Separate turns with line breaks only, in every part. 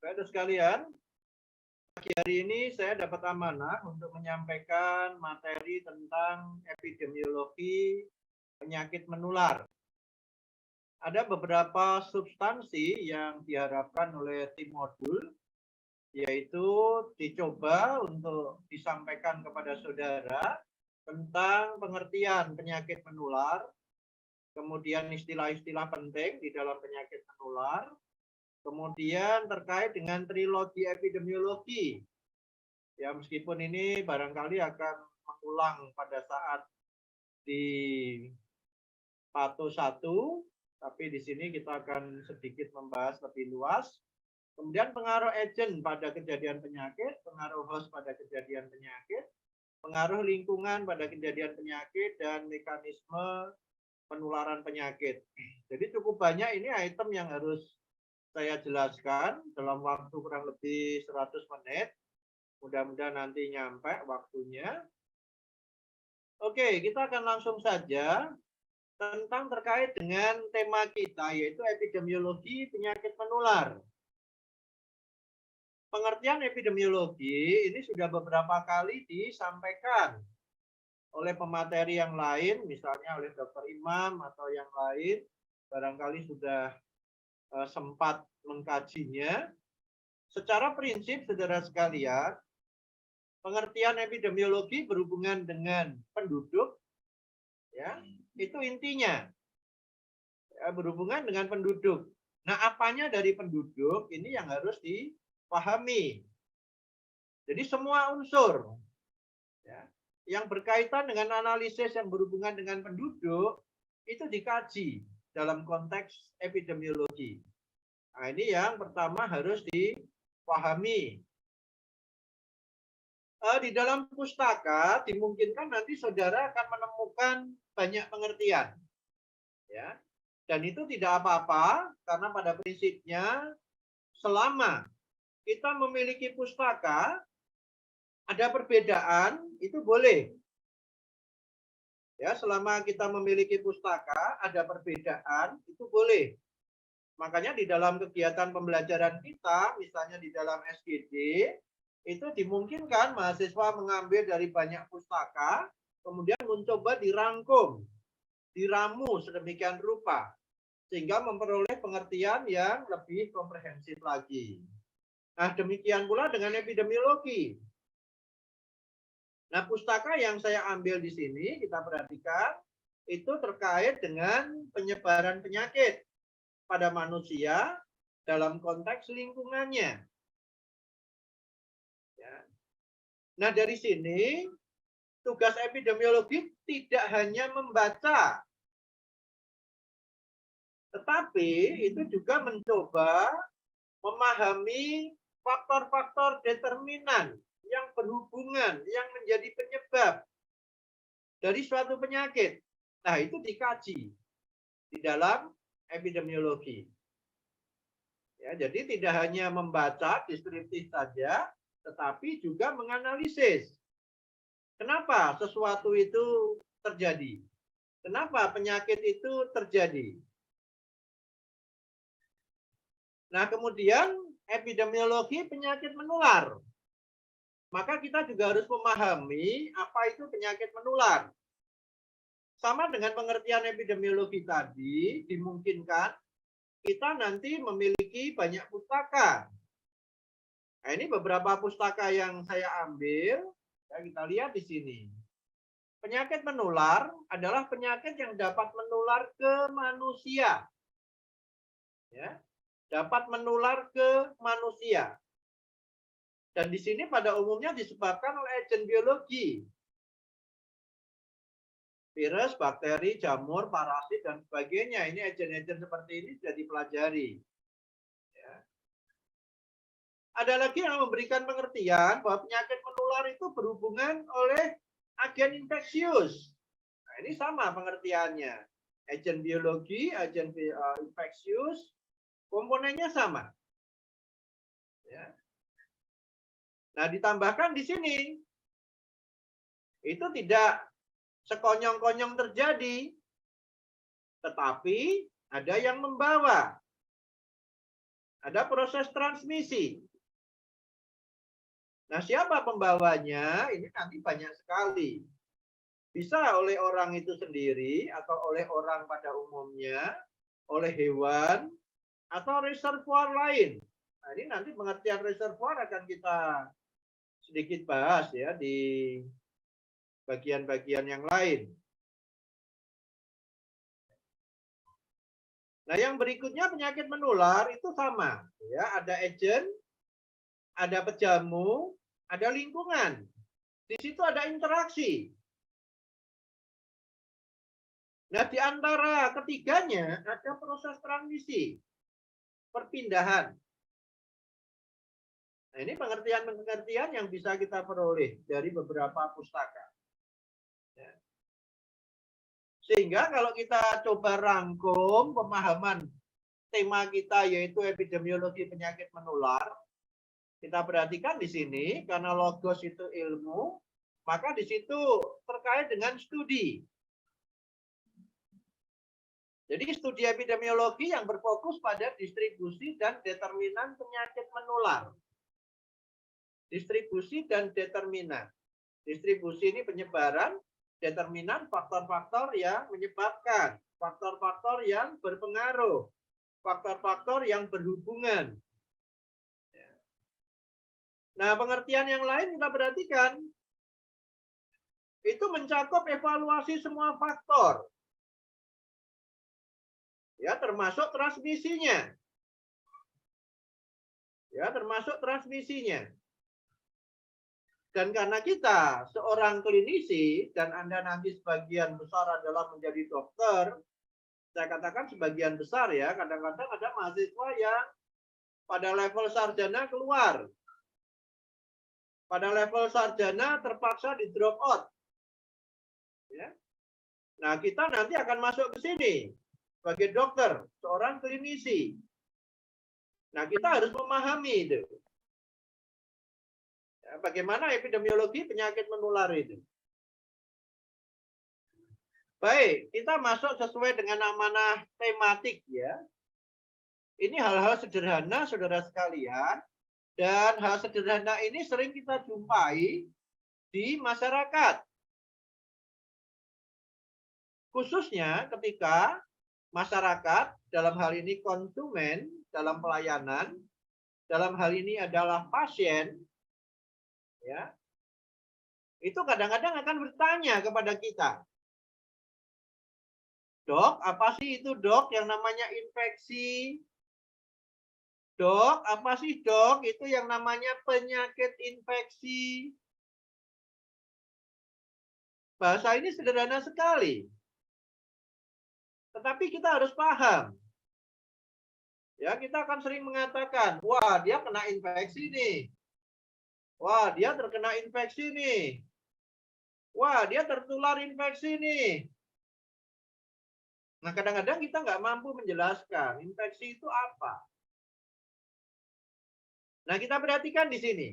Saudara sekalian, pagi hari ini saya dapat amanah untuk menyampaikan materi tentang epidemiologi penyakit menular. Ada beberapa substansi yang diharapkan oleh tim modul, yaitu dicoba untuk disampaikan kepada saudara tentang pengertian penyakit menular, kemudian istilah-istilah penting di dalam penyakit menular, kemudian terkait dengan trilogi epidemiologi. Ya, meskipun ini barangkali akan mengulang pada saat di Pato 1, tapi di sini kita akan sedikit membahas lebih luas. Kemudian pengaruh agent pada kejadian penyakit, pengaruh host pada kejadian penyakit, pengaruh lingkungan pada kejadian penyakit, dan mekanisme penularan penyakit. Jadi cukup banyak ini item yang harus saya jelaskan dalam waktu kurang lebih 100 menit. Mudah-mudahan nanti nyampe waktunya. Oke, kita akan langsung saja tentang terkait dengan tema kita, yaitu epidemiologi penyakit menular. Pengertian epidemiologi ini sudah beberapa kali disampaikan oleh pemateri yang lain, misalnya oleh Dr. Imam atau yang lain, barangkali sudah sempat mengkajinya. Secara prinsip, saudara sekalian, pengertian epidemiologi berhubungan dengan penduduk, ya, itu intinya ya, berhubungan dengan penduduk. Nah, apanya dari penduduk ini yang harus dipahami. Jadi semua unsur ya, yang berkaitan dengan analisis yang berhubungan dengan penduduk itu dikaji dalam konteks epidemiologi. Nah, ini yang pertama harus dipahami. Di dalam pustaka dimungkinkan nanti saudara akan menemukan banyak pengertian. Ya. Dan itu tidak apa-apa karena pada prinsipnya selama kita memiliki pustaka ada perbedaan itu boleh. Ya, selama kita memiliki pustaka ada perbedaan itu boleh. Makanya di dalam kegiatan pembelajaran kita, misalnya di dalam SGD, itu dimungkinkan mahasiswa mengambil dari banyak pustaka, kemudian mencoba dirangkum, diramu sedemikian rupa, sehingga memperoleh pengertian yang lebih komprehensif lagi. Nah, demikian pula dengan epidemiologi. Nah, pustaka yang saya ambil di sini, kita perhatikan, itu terkait dengan penyebaran penyakit pada manusia dalam konteks lingkungannya. Ya. Nah, dari sini tugas epidemiologi tidak hanya membaca, tetapi itu juga mencoba memahami faktor-faktor determinan yang berhubungan, yang menjadi penyebab dari suatu penyakit. Nah, itu dikaji di dalam epidemiologi. Ya, jadi tidak hanya membaca deskriptif saja, tetapi juga menganalisis. Kenapa sesuatu itu terjadi? Kenapa penyakit itu terjadi? Nah, kemudian epidemiologi penyakit menular. Maka kita juga harus memahami apa itu penyakit menular. Sama dengan pengertian epidemiologi tadi, dimungkinkan kita nanti memiliki banyak pustaka. Nah, ini beberapa pustaka yang saya ambil, ya, kita lihat di sini. Penyakit menular adalah penyakit yang dapat menular ke manusia. Ya, dapat menular ke manusia. Dan di sini pada umumnya disebabkan oleh agen biologi. Virus, bakteri, jamur, parasit, dan sebagainya. Ini agen-agen seperti ini sudah dipelajari. Ya. Ada lagi yang memberikan pengertian bahwa penyakit menular itu berhubungan oleh agen infeksius. Nah, ini sama pengertiannya. Agen biologi, agen infeksius, komponennya sama. Ya. Nah, ditambahkan di sini, itu tidak sekonyong-konyong terjadi, tetapi ada yang membawa. Ada proses transmisi. Nah, siapa pembawanya? Ini nanti banyak sekali. Bisa oleh orang itu sendiri atau oleh orang pada umumnya, oleh hewan, atau reservoir lain. Nah, ini nanti pengertian reservoir akan kita sedikit bahas ya di bagian-bagian yang lain. Nah, yang berikutnya penyakit menular itu sama, ya, ada agent, ada pejamu, ada lingkungan. Di situ ada interaksi. Nah, di antara ketiganya ada proses transmisi, perpindahan. Nah, ini pengertian-pengertian yang bisa kita peroleh dari beberapa pustaka. Ya. Sehingga kalau kita coba rangkum pemahaman tema kita yaitu epidemiologi penyakit menular, kita perhatikan di sini karena logos itu ilmu, maka di situ terkait dengan studi. Jadi studi epidemiologi yang berfokus pada distribusi dan determinan penyakit menular. Distribusi dan determinan. Distribusi ini penyebaran, determinan faktor-faktor yang menyebabkan, faktor-faktor yang berpengaruh, faktor-faktor yang berhubungan. Nah, pengertian yang lain kita perhatikan, itu mencakup evaluasi semua faktor. Ya, termasuk transmisinya. Ya, termasuk transmisinya. Dan karena kita seorang klinisi, dan Anda nanti sebagian besar adalah menjadi dokter, saya katakan sebagian besar ya, kadang-kadang ada mahasiswa yang pada level sarjana keluar. Pada level sarjana terpaksa di drop out. Ya. Nah, kita nanti akan masuk ke sini sebagai dokter, seorang klinisi. Nah, kita harus memahami itu. Ya, bagaimana epidemiologi penyakit menular itu. Baik, kita masuk sesuai dengan amanah tematik ya. Ini hal-hal sederhana, saudara sekalian. Dan hal sederhana ini sering kita jumpai di masyarakat. Khususnya ketika masyarakat, dalam hal ini konsumen, dalam pelayanan, dalam hal ini adalah pasien, ya, itu kadang-kadang akan bertanya kepada kita, dok, apa sih itu dok yang namanya infeksi? Dok, apa sih dok itu yang namanya penyakit infeksi? Bahasa ini sederhana sekali. Tetapi kita harus paham. Ya, kita akan sering mengatakan, wah dia kena infeksi nih. Wah, dia terkena infeksi nih. Wah, dia tertular infeksi nih. Nah, kadang-kadang kita nggak mampu menjelaskan infeksi itu apa. Nah, kita perhatikan di sini.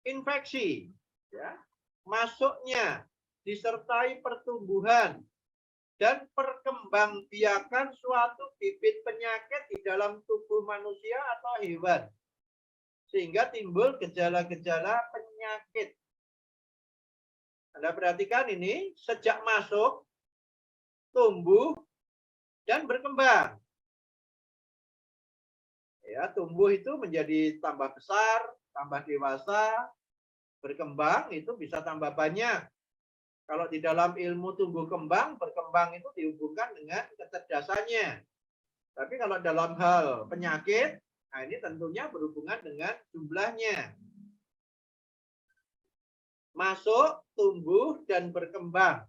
Infeksi, ya, masuknya disertai pertumbuhan dan perkembangbiakan suatu bibit penyakit di dalam tubuh manusia atau hewan. Sehingga timbul gejala-gejala penyakit. Anda perhatikan ini, sejak masuk, tumbuh, dan berkembang. Ya, tumbuh itu menjadi tambah besar, tambah dewasa, berkembang itu bisa tambah banyak. Kalau di dalam ilmu tumbuh kembang, berkembang itu dihubungkan dengan kecerdasannya. Tapi kalau dalam hal penyakit, nah ini tentunya berhubungan dengan jumlahnya. Masuk, tumbuh, dan berkembang.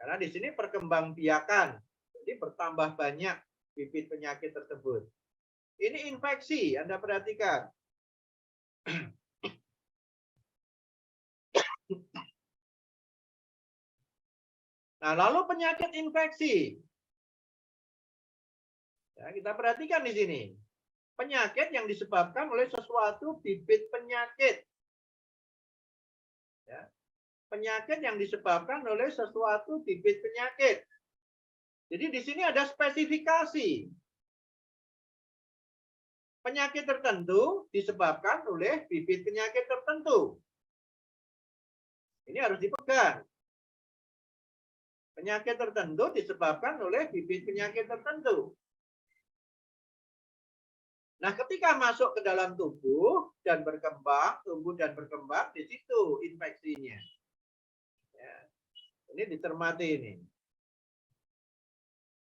Karena di sini perkembangbiakan. Jadi bertambah banyak bibit penyakit tersebut. Ini infeksi, Anda perhatikan. Nah, lalu penyakit infeksi. Ya, kita perhatikan di sini. Penyakit yang disebabkan oleh sesuatu bibit penyakit. Ya. Penyakit yang disebabkan oleh sesuatu bibit penyakit. Jadi di sini ada spesifikasi. Penyakit tertentu disebabkan oleh bibit penyakit tertentu. Ini harus dipegang. Penyakit tertentu disebabkan oleh bibit penyakit tertentu. Nah, ketika masuk ke dalam tubuh dan berkembang, tumbuh dan berkembang, di situ infeksinya. Ya, ini dicermati ini.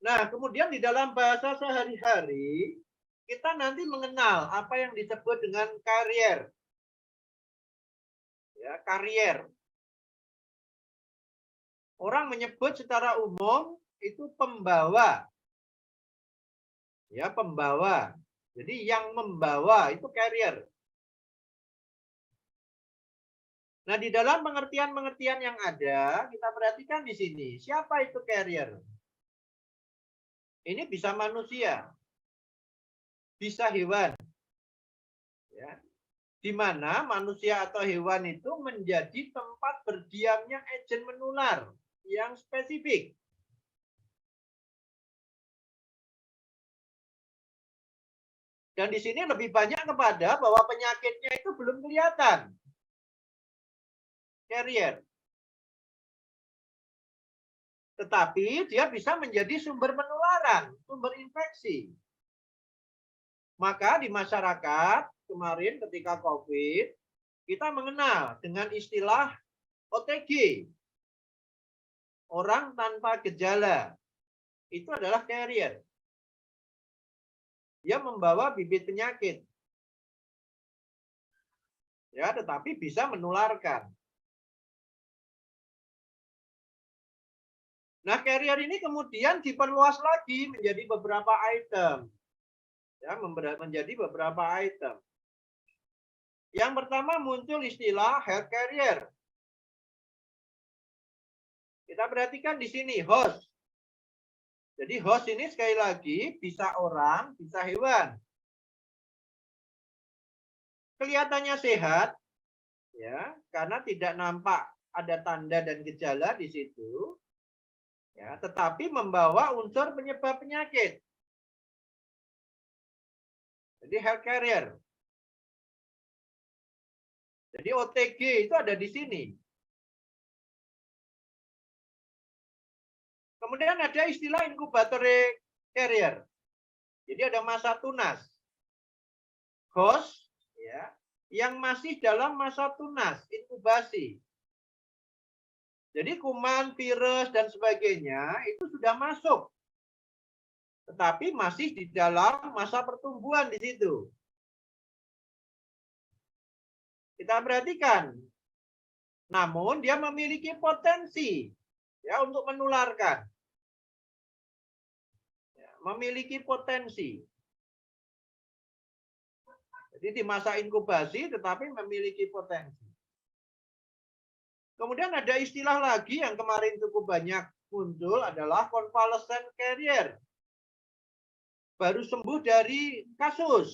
Nah, kemudian di dalam bahasa sehari-hari, kita nanti mengenal apa yang disebut dengan karier. Ya, karier. Orang menyebut secara umum itu pembawa. Ya, pembawa. Jadi yang membawa itu carrier. Nah, di dalam pengertian-pengertian yang ada, kita perhatikan di sini. Siapa itu carrier? Ini bisa manusia. Bisa hewan. Ya. Di mana manusia atau hewan itu menjadi tempat berdiamnya agen menular yang spesifik. Dan di sini lebih banyak kepada bahwa penyakitnya itu belum kelihatan. Carrier. Tetapi dia bisa menjadi sumber penularan, sumber infeksi. Maka di masyarakat kemarin ketika COVID, kita mengenal dengan istilah OTG. Orang tanpa gejala. Itu adalah carrier. Dia membawa bibit penyakit. Ya, tetapi bisa menularkan. Nah, carrier ini kemudian diperluas lagi menjadi beberapa item. Ya, menjadi beberapa item. Yang pertama muncul istilah health carrier. Kita perhatikan di sini host. Jadi host ini sekali lagi bisa orang, bisa hewan. Kelihatannya sehat, ya, karena tidak nampak ada tanda dan gejala di situ, ya, tetapi membawa unsur penyebab penyakit. Jadi health carrier. Jadi OTG itu ada di sini. Kemudian ada istilah incubatory carrier. Jadi ada masa tunas. Host, ya, yang masih dalam masa tunas, inkubasi. Jadi kuman, virus, dan sebagainya itu sudah masuk. Tetapi masih di dalam masa pertumbuhan di situ. Kita perhatikan. Namun dia memiliki potensi ya untuk menularkan. Ya, memiliki potensi. Jadi di masa inkubasi tetapi memiliki potensi. Kemudian ada istilah lagi yang kemarin cukup banyak muncul adalah convalescent carrier. Baru sembuh dari kasus.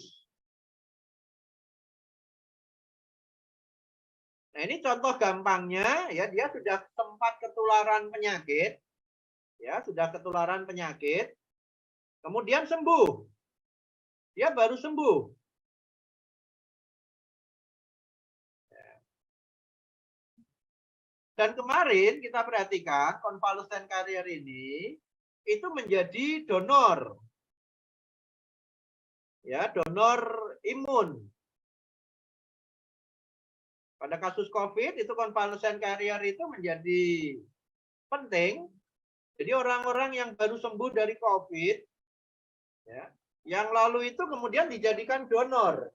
Nah, ini contoh gampangnya ya, dia sudah sempat ketularan penyakit. Ya, sudah ketularan penyakit. Kemudian sembuh. Dia baru sembuh. Dan kemarin kita perhatikan convalescent carrier ini itu menjadi donor. Ya, donor imun. Pada kasus COVID itu convalescent carrier itu menjadi penting. Jadi orang-orang yang baru sembuh dari COVID, ya, yang lalu itu kemudian dijadikan donor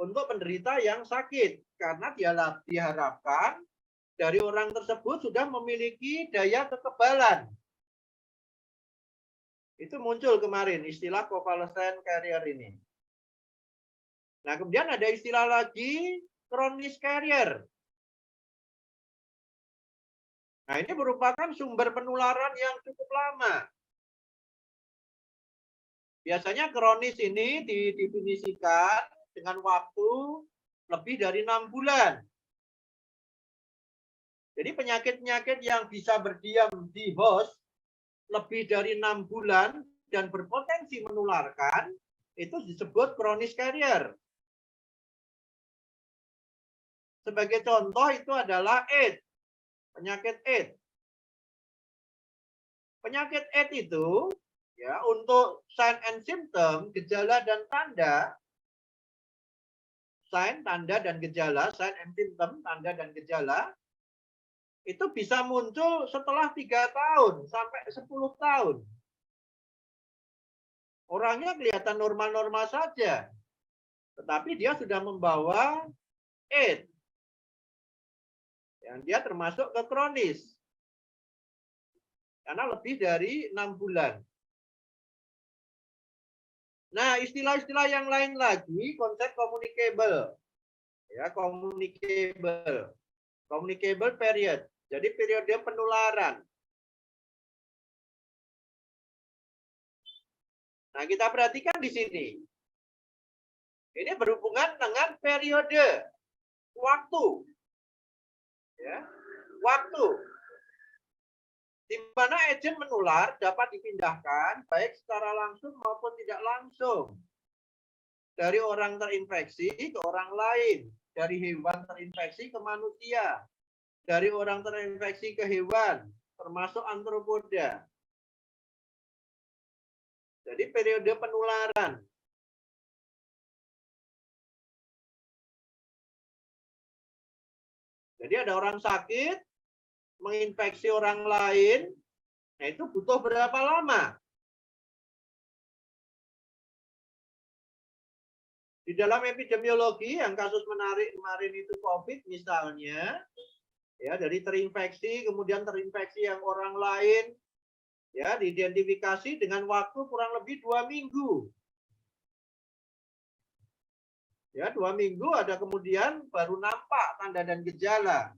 untuk penderita yang sakit. Karena diharapkan dari orang tersebut sudah memiliki daya kekebalan. Itu muncul kemarin istilah convalescent carrier ini. Nah, kemudian ada istilah lagi chronic carrier. Nah, ini merupakan sumber penularan yang cukup lama. Biasanya kronis ini didefinisikan dengan waktu lebih dari 6 bulan. Jadi penyakit-penyakit yang bisa berdiam di host lebih dari 6 bulan dan berpotensi menularkan, itu disebut kronis carrier. Sebagai contoh itu adalah AIDS, penyakit AIDS. Penyakit AIDS itu ya untuk sign and symptom, gejala dan tanda, sign, tanda dan gejala, sign and symptom, tanda dan gejala, itu bisa muncul setelah 3 tahun sampai 10 tahun. Orangnya kelihatan normal-normal saja, tetapi dia sudah membawa AIDS. Yang dia termasuk ke kronis. Karena lebih dari 6 bulan. Nah, istilah-istilah yang lain lagi, konsep communicable. Ya, communicable. Communicable period. Jadi periode penularan. Nah, kita perhatikan di sini. Ini berhubungan dengan periode waktu. Ya, waktu. Di mana agent menular dapat dipindahkan baik secara langsung maupun tidak langsung. Dari orang terinfeksi ke orang lain. Dari hewan terinfeksi ke manusia. Dari orang terinfeksi ke hewan. Termasuk antropoda. Jadi periode penularan. Jadi ada orang sakit, menginfeksi orang lain, nah itu butuh berapa lama? Di dalam epidemiologi yang kasus menarik kemarin itu COVID misalnya, ya dari terinfeksi kemudian terinfeksi yang orang lain, ya diidentifikasi dengan waktu kurang lebih 2 minggu. Ya 2 minggu ada kemudian baru nampak tanda dan gejala.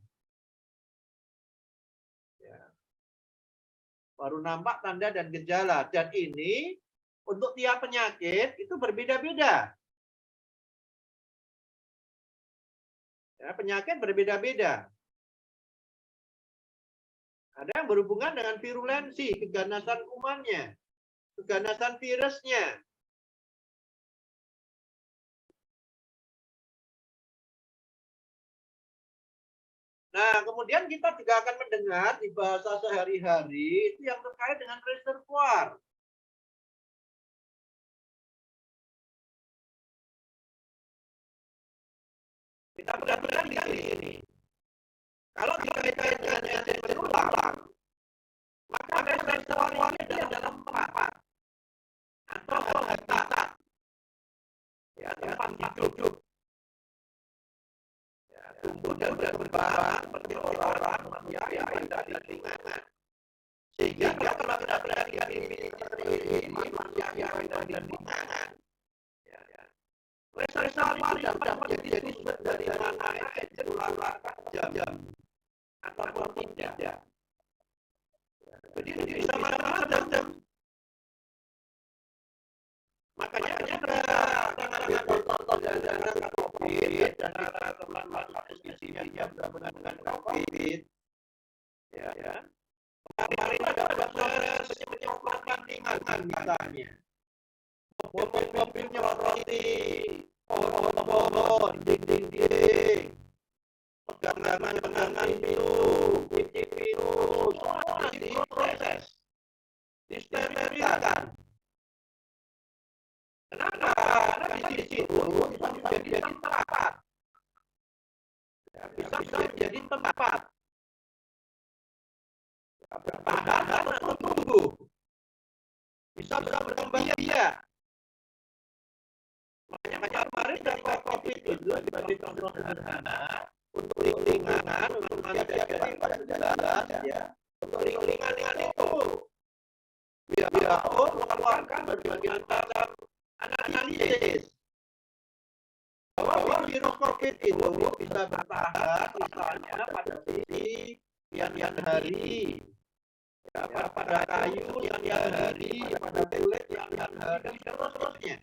Baru nampak tanda dan gejala. Dan ini untuk tiap penyakit itu berbeda-beda. Ya, penyakit berbeda-beda. Ada yang berhubungan dengan virulensi, keganasan kumannya, keganasan virusnya. Nah, kemudian kita juga akan mendengar di bahasa sehari-hari itu yang terkait dengan reservoir. Kita benar-benar di sini. Kalau dikaitkan dengan agent penular, maka reservoir ini adalah tempat atau habitat, ya, tempat hidup. Tumbuh dan berkembang seperti orang manusia yang ada di lingkungan. Sehingga kalau benar-benar dimiliki manusia yang ada di lingkungan. Reservoir yang dapat menjadi sumber dari mana agent penular jam ataupun tidak. Jadi bisa macam-macam. Makanya ada contoh dari COVID dan ada teman-teman isinya berhubungan dengan COVID. Ya. Kemarin ada proses penyemprotan ringan misalnya. Mobil nyeproti pohon, dinding, pegangan pintu, kunci pintu, semua diproses, disterilkan. Kenapa? Karena di situ bisa menjadi tempat. Ya, bisa menjadi tempat. Ya, bertahan atau tumbuh. Bisa berkembang biak. Makanya kemarin dari COVID itu sebagai contoh sederhana untuk lingkungan, untuk manusia yang paling jelas, ya. Untuk lingkungan itu, WHO mengeluarkan berbagai macam analisis bahwa virus COVID itu bisa bertahan misalnya pada sisi yang hari, ya, pada kayu yang hari, pada kulit yang hari, dan seterusnya.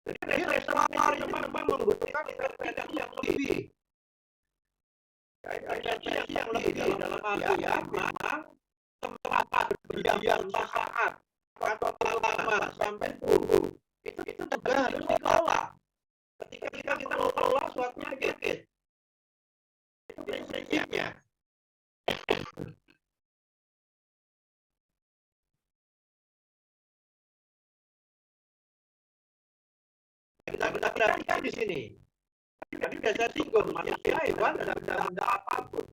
Jadi reservoir memang membutuhkan intervensi yang lebih. Intervensi yang lebih dalam artian memang tempat berdiam sesaat atau lama sampai 10. Itu juga harus dikelola. Ketika kita mengelola suatu penyakit, itu prinsipnya. Kita perhatikan di sini. Kami biasa singgung manusia, hewan, dan benda-benda apapun.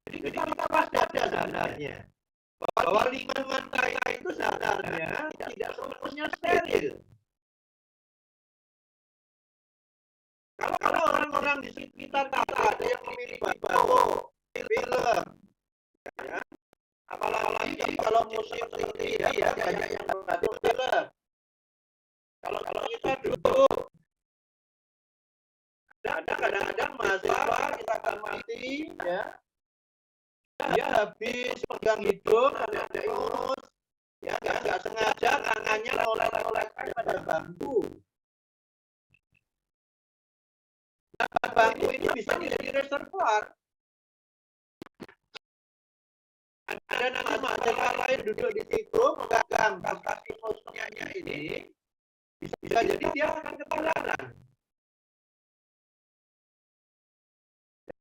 Jadi kita pasti ada sebenarnya bahwa lingkungan kita itu sebenarnya tidak sepenuhnya steril. Kalau orang-orang di sekitar kita ada yang memiliki bau, film, ya, apalagi kalau musim seperti ya banyak yang membantu film. Kalau kita duduk, ada kadang-kadang mahasiswa kita amati, ya, dia habis pegang hidung, ada ingus, ya nggak sengaja tangannya oleh-olehkan pada bangku. Nah, bangku ini bisa menjadi reservoir. Ada nanti mahasiswa lain duduk di situ memegang bekas ingusnya ini, bisa jadi dia akan ketularan.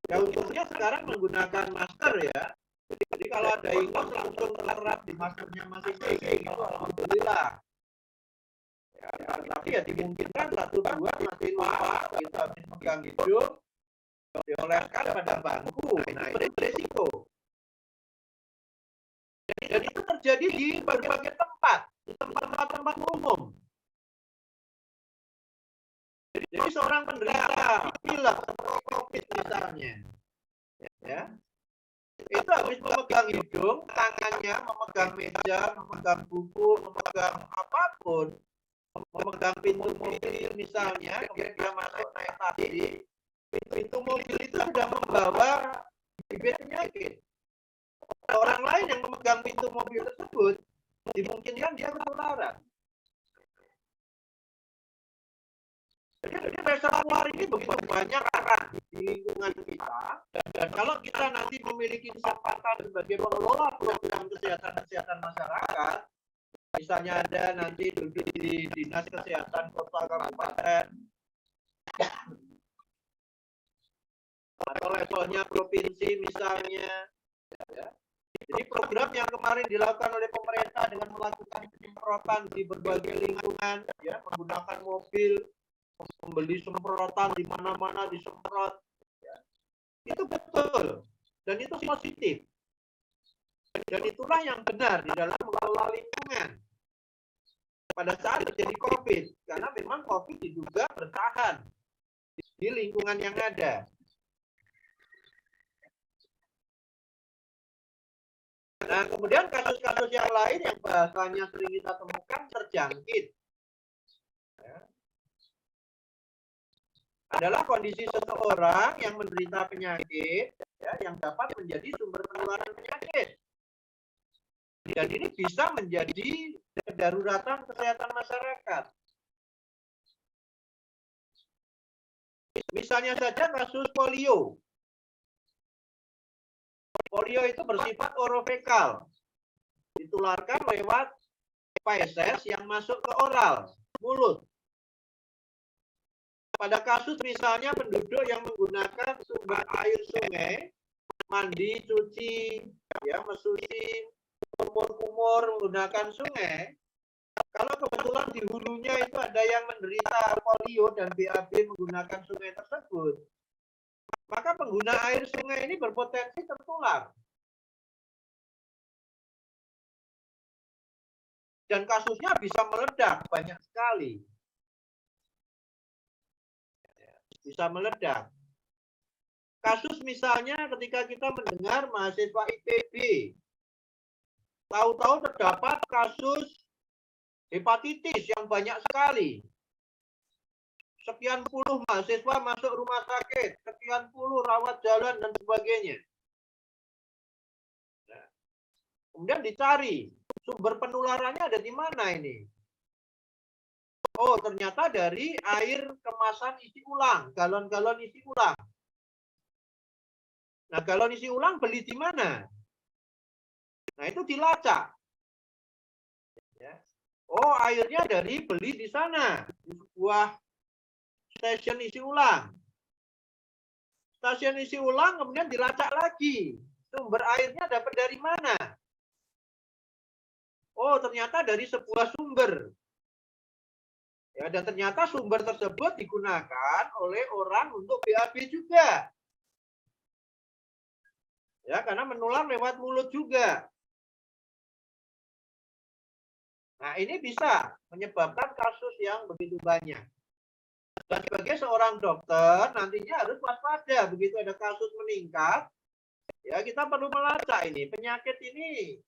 Ya untungnya sekarang menggunakan masker ya. Jadi kalau ada ingus langsung terserap di maskernya masing-masing. Itu alhamdulillah. Ya, tapi ya dimungkinkan 1-2 masih lupa kita habis megang hidung dioleskan pada bangku. Nah itu berisiko. Dan itu terjadi di berbagai tempat, di tempat-tempat umum. Jadi seorang penderita pilek atau COVID misalnya, ya, itu habis memegang hidung, tangannya memegang meja, memegang buku, memegang apapun, memegang pintu mobil misalnya, kemudian dia masuk naik taksi, pintu mobil itu sudah membawa bibit penyakit. Orang lain yang memegang pintu mobil tersebut, dimungkinkan dia ketularan. Jadi reservoir ini begitu banyak arah di lingkungan kita, dan kalau kita nanti memiliki kesempatan sebagai pengelola program kesehatan masyarakat, misalnya ada nanti duduk di dinas kesehatan kota kabupaten, atau levelnya provinsi misalnya, ya. Jadi program yang kemarin dilakukan oleh pemerintah dengan melakukan penyemprotan di berbagai lingkungan, ya, menggunakan mobil, membeli semprotan di mana-mana disemprot, ya. Itu betul dan itu positif, dan itulah yang benar di dalam mengelola lingkungan pada saat terjadi COVID, karena memang COVID diduga bertahan di lingkungan yang ada. Nah, kemudian kasus-kasus yang lain yang bahasanya sering kita temukan terjangkit, ya, adalah kondisi seseorang yang menderita penyakit, ya, yang dapat menjadi sumber penularan penyakit. Dan ini bisa menjadi kedaruratan kesehatan masyarakat. Misalnya saja kasus polio. Polio itu bersifat orofekal, ditularkan lewat feses yang masuk ke oral, mulut. Pada kasus misalnya penduduk yang menggunakan sumber air sungai, mandi, cuci, ya, mensuci, kumur-kumur menggunakan sungai, kalau kebetulan di hulunya itu ada yang menderita polio dan BAB menggunakan sungai tersebut, maka pengguna air sungai ini berpotensi tertular. Dan kasusnya bisa meledak banyak sekali. Bisa meledak. Kasus misalnya ketika kita mendengar mahasiswa IPB, tahu-tahu terdapat kasus hepatitis yang banyak sekali. Sekian puluh mahasiswa masuk rumah sakit, sekian puluh rawat jalan dan sebagainya. Nah, kemudian dicari sumber penularannya ada di mana ini? Oh, ternyata dari air kemasan isi ulang, galon-galon isi ulang. Nah, galon isi ulang beli di mana? Nah, itu dilacak. Oh, airnya dari beli di sana, di sebuah stasiun isi ulang. Stasiun isi ulang kemudian dilacak lagi. Sumber airnya dapat dari mana? Oh, ternyata dari sebuah sumber. Ya, dan ternyata sumber tersebut digunakan oleh orang untuk BAB juga. Ya, karena menular lewat mulut juga. Nah, ini bisa menyebabkan kasus yang begitu banyak. Dan sebagai seorang dokter, nantinya harus waspada. Begitu ada kasus meningkat, ya kita perlu melacak ini. Penyakit ini,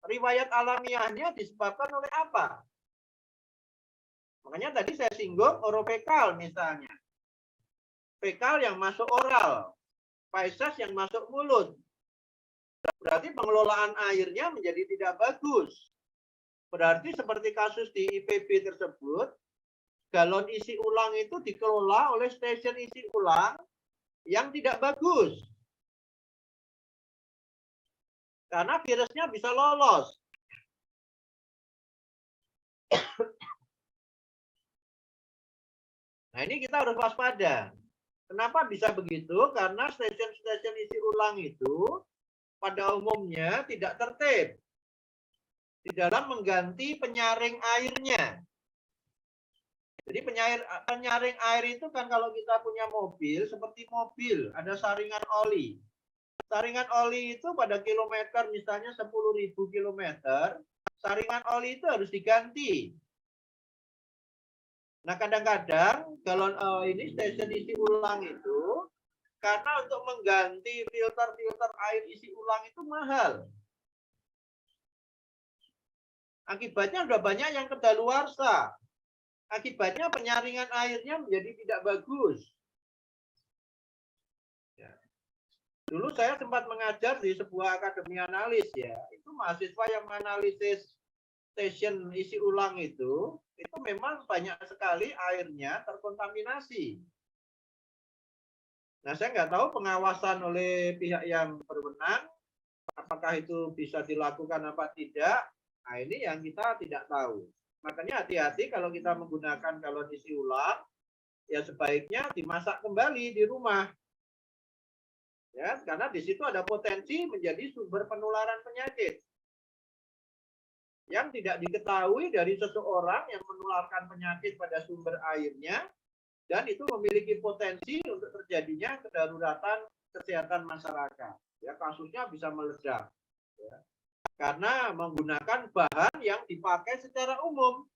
riwayat alamiahnya disebabkan oleh apa? Makanya tadi saya singgung oropekal misalnya. Fekal yang masuk oral, feses yang masuk mulut. Berarti pengelolaan airnya menjadi tidak bagus. Berarti seperti kasus di IPB tersebut, galon isi ulang itu dikelola oleh stasiun isi ulang yang tidak bagus. Karena virusnya bisa lolos. Nah, ini kita harus waspada. Kenapa bisa begitu? Karena stasiun-stasiun isi ulang itu pada umumnya tidak tertib di dalam mengganti penyaring airnya. Jadi penyaring air itu kan kalau kita punya mobil, seperti mobil, ada saringan oli. Saringan oli itu pada kilometer misalnya 10.000 kilometer, saringan oli itu harus diganti. Nah, kadang-kadang galon ini stasiun isi ulang itu karena untuk mengganti filter-filter air isi ulang itu mahal. Akibatnya sudah banyak yang kedaluarsa. Akibatnya penyaringan airnya menjadi tidak bagus. Ya. Dulu saya sempat mengajar di sebuah akademi analis ya. Itu mahasiswa yang menganalisis stasiun isi ulang itu memang banyak sekali airnya terkontaminasi. Nah, saya nggak tahu pengawasan oleh pihak yang berwenang, apakah itu bisa dilakukan apa tidak. Nah, ini yang kita tidak tahu. Makanya hati-hati kalau kita menggunakan galon isi ulang, ya sebaiknya dimasak kembali di rumah. Ya, karena di situ ada potensi menjadi sumber penularan penyakit. Yang tidak diketahui dari seseorang yang menularkan penyakit pada sumber airnya, dan itu memiliki potensi untuk terjadinya kedaruratan kesehatan masyarakat. Ya, kasusnya bisa meledak. Ya. Karena menggunakan bahan yang dipakai secara umum.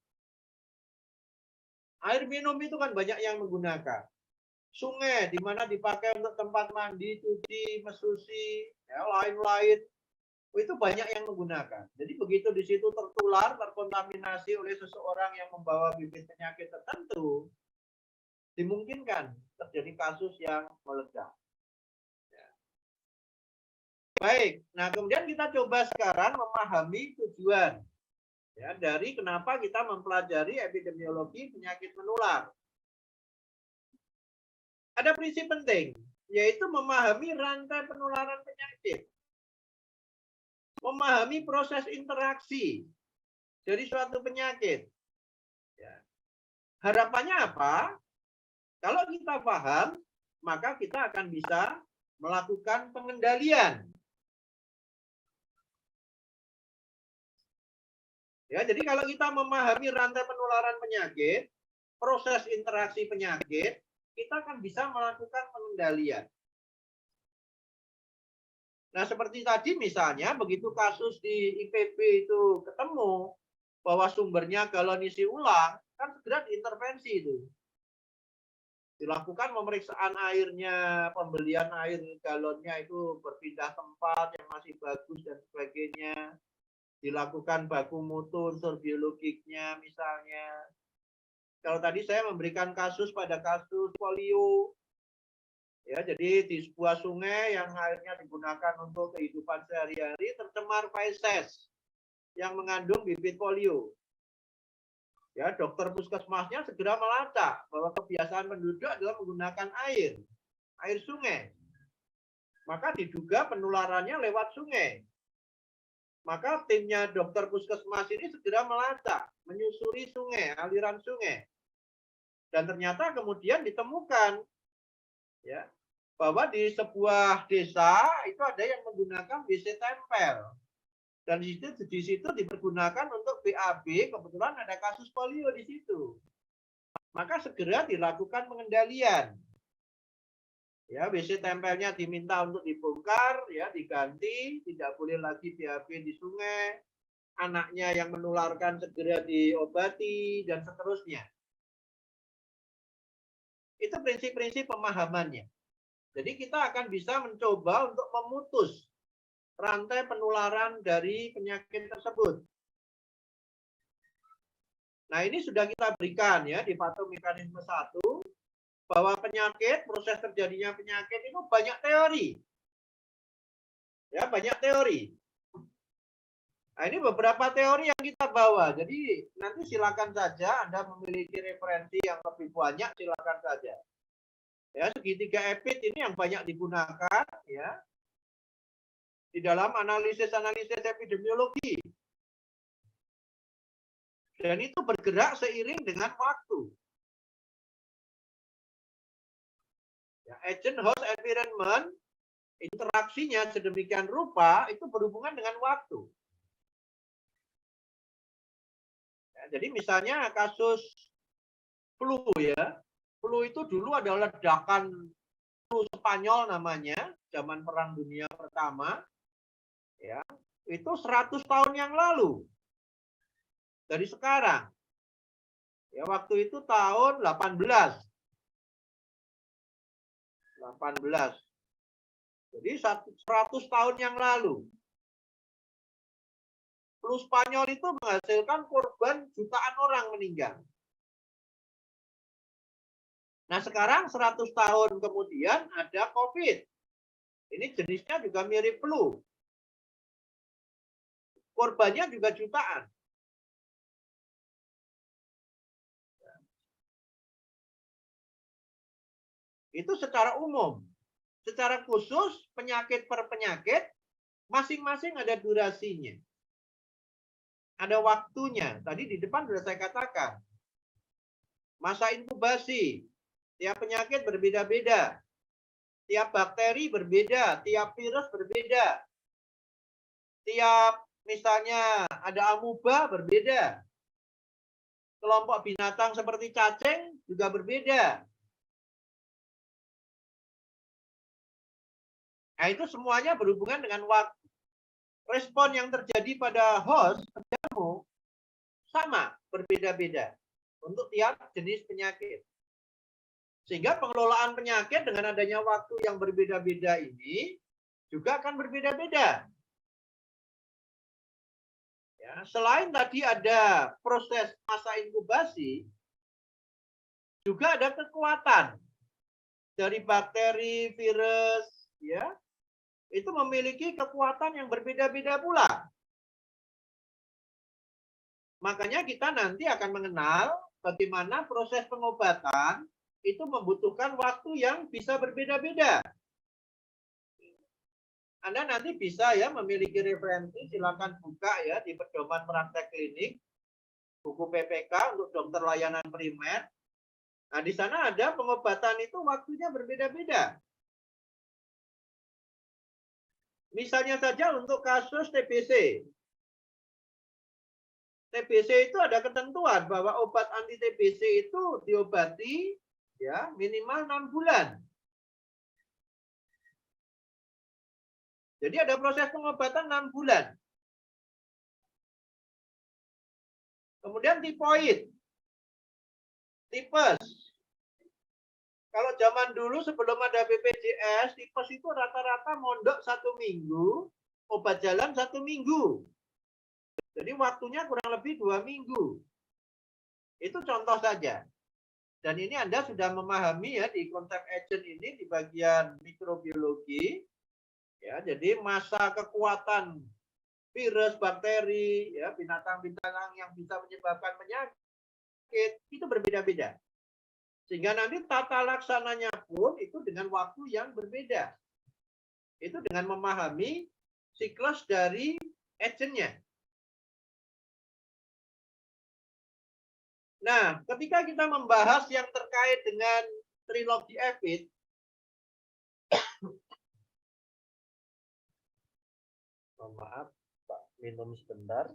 Air minum itu kan banyak yang menggunakan. Sungai, di mana dipakai untuk tempat mandi, cuci, mesuci, ya, lain-lain. Itu banyak yang menggunakan. Jadi begitu di situ tertular, terkontaminasi oleh seseorang yang membawa bibit penyakit tertentu, dimungkinkan terjadi kasus yang meledak. Ya. Baik, nah kemudian kita coba sekarang memahami tujuan ya dari kenapa kita mempelajari epidemiologi penyakit menular. Ada prinsip penting, yaitu memahami rantai penularan penyakit. Memahami proses interaksi dari suatu penyakit. Ya. Harapannya apa? Kalau kita paham, maka kita akan bisa melakukan pengendalian. Ya, jadi kalau kita memahami rantai penularan penyakit, proses interaksi penyakit, kita akan bisa melakukan pengendalian. Nah, seperti tadi misalnya, begitu kasus di IPB itu ketemu bahwa sumbernya galon isi ulang, kan segera diintervensi itu. Dilakukan pemeriksaan airnya, pembelian air galonnya itu berpindah tempat yang masih bagus dan sebagainya. Dilakukan baku mutu unsur biologiknya misalnya. Kalau tadi saya memberikan kasus pada kasus polio, ya, jadi di sebuah sungai yang airnya digunakan untuk kehidupan sehari-hari tercemar feses yang mengandung bibit polio. Ya, dokter puskesmasnya segera melacak bahwa kebiasaan penduduk adalah menggunakan air sungai. Maka diduga penularannya lewat sungai. Maka timnya dokter puskesmas ini segera melacak, menyusuri sungai, aliran sungai. Dan ternyata kemudian ditemukan ya bahwa di sebuah desa itu ada yang menggunakan WC tempel. Dan di situ dipergunakan untuk BAB, kebetulan ada kasus polio di situ. Maka segera dilakukan pengendalian. Ya, WC tempelnya diminta untuk dibongkar, ya, diganti, tidak boleh lagi BAB di sungai. Anaknya yang menularkan segera diobati dan seterusnya. Itu prinsip-prinsip pemahamannya. Jadi kita akan bisa mencoba untuk memutus rantai penularan dari penyakit tersebut. Nah, ini sudah kita berikan ya di patomekanisme 1 bahwa penyakit, proses terjadinya penyakit itu banyak teori. Ya, banyak teori. Nah, ini beberapa teori yang kita bawa. Jadi nanti silakan saja Anda memiliki referensi yang lebih banyak, silakan saja. Ya, segitiga EPID ini yang banyak digunakan ya di dalam analisis-analisis epidemiologi. Dan itu bergerak seiring dengan waktu. Ya, agent host environment interaksinya sedemikian rupa itu berhubungan dengan waktu. Ya, jadi misalnya kasus flu ya. Flu itu dulu adalah ledakan flu Spanyol namanya, zaman Perang Dunia Pertama. Ya, itu 100 tahun yang lalu. Dari sekarang. Ya, waktu itu tahun 18. Jadi 100 tahun yang lalu. Flu Spanyol itu menghasilkan korban jutaan orang meninggal. Nah, sekarang 100 tahun kemudian ada COVID. Ini jenisnya juga mirip flu. Korbannya juga jutaan. Itu secara umum. Secara khusus, penyakit per penyakit, masing-masing ada durasinya. Ada waktunya. Tadi di depan sudah saya katakan. Masa inkubasi. Tiap penyakit berbeda-beda. Tiap bakteri berbeda. Tiap virus berbeda. Tiap misalnya ada amuba berbeda. Kelompok binatang seperti cacing juga berbeda. Nah, itu semuanya berhubungan dengan waktu. Respon yang terjadi pada host, penjamu, sama, berbeda-beda untuk tiap jenis penyakit. Sehingga pengelolaan penyakit dengan adanya waktu yang berbeda-beda ini juga akan berbeda-beda. Ya, selain tadi ada proses masa inkubasi, juga ada kekuatan dari bakteri, virus, ya, itu memiliki kekuatan yang berbeda-beda pula. Makanya kita nanti akan mengenal bagaimana proses pengobatan itu membutuhkan waktu yang bisa berbeda-beda. Anda nanti bisa ya memiliki referensi, silakan buka ya di pedoman praktek klinik, buku PPK untuk dokter layanan primer. Nah, di sana ada pengobatan itu waktunya berbeda-beda. Misalnya saja untuk kasus TBC. TBC itu ada ketentuan bahwa obat anti TBC itu diobati ya minimal 6 bulan. Jadi ada proses pengobatan 6 bulan. Kemudian tipoid. Tipes. Kalau zaman dulu sebelum ada BPJS, tipes itu rata-rata mondok 1 minggu, obat jalan 1 minggu. Jadi waktunya kurang lebih 2 minggu. Itu contoh saja. Dan ini Anda sudah memahami ya di konsep agent ini di bagian mikrobiologi. Ya, jadi masa kekuatan virus, bakteri, ya, binatang-binatang yang bisa menyebabkan penyakit itu berbeda-beda. Sehingga nanti tata laksananya pun itu dengan waktu yang berbeda. Itu dengan memahami siklus dari agentnya. Nah, ketika kita membahas yang terkait dengan trilogi EPID, oh, maaf, Pak, minum sebentar.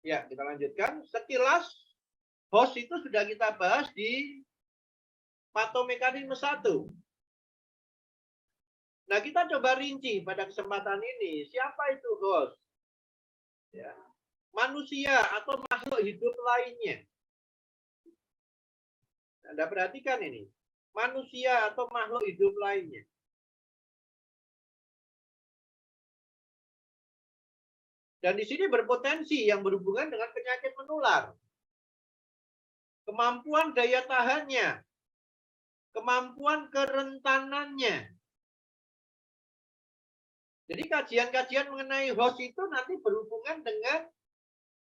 Ya, kita lanjutkan. Sekilas, host itu sudah kita bahas di patomekanisme 1. Nah, kita coba rinci pada kesempatan ini. Siapa itu host? Ya. Manusia atau makhluk hidup lainnya. Anda perhatikan ini. Manusia atau makhluk hidup lainnya. Dan di sini berpotensi yang berhubungan dengan penyakit menular. Kemampuan daya tahannya. Kemampuan kerentanannya. Jadi kajian-kajian mengenai host itu nanti berhubungan dengan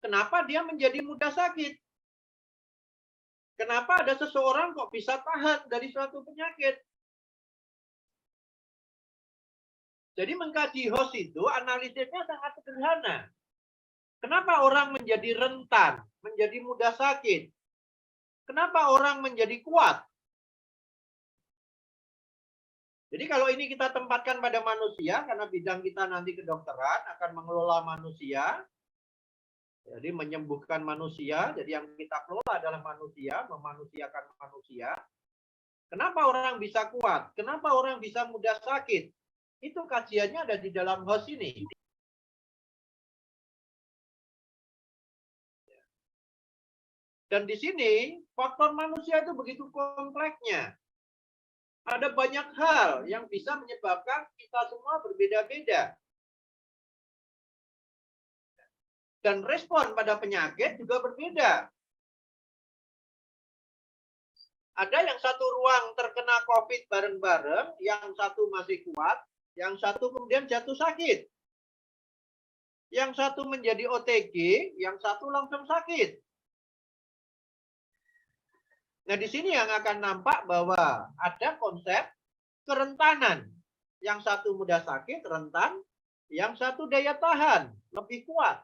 kenapa dia menjadi mudah sakit. Kenapa ada seseorang kok bisa tahan dari suatu penyakit. Jadi mengkaji host itu analisisnya sangat sederhana. Kenapa orang menjadi rentan, menjadi mudah sakit? Kenapa orang menjadi kuat? Jadi kalau ini kita tempatkan pada manusia, karena bidang kita nanti kedokteran akan mengelola manusia, jadi menyembuhkan manusia, jadi yang kita kelola adalah manusia, memanusiakan manusia. Kenapa orang bisa kuat? Kenapa orang bisa mudah sakit? Itu kajiannya ada di dalam host ini. Dan di sini, faktor manusia itu begitu kompleksnya. Ada banyak hal yang bisa menyebabkan kita semua berbeda-beda. Dan respon pada penyakit juga berbeda. Ada yang satu ruang terkena COVID bareng-bareng, yang satu masih kuat, yang satu kemudian jatuh sakit. Yang satu menjadi OTG, yang satu langsung sakit. Nah, di sini yang akan nampak bahwa ada konsep kerentanan. Yang satu mudah sakit, rentan. Yang satu daya tahan, lebih kuat.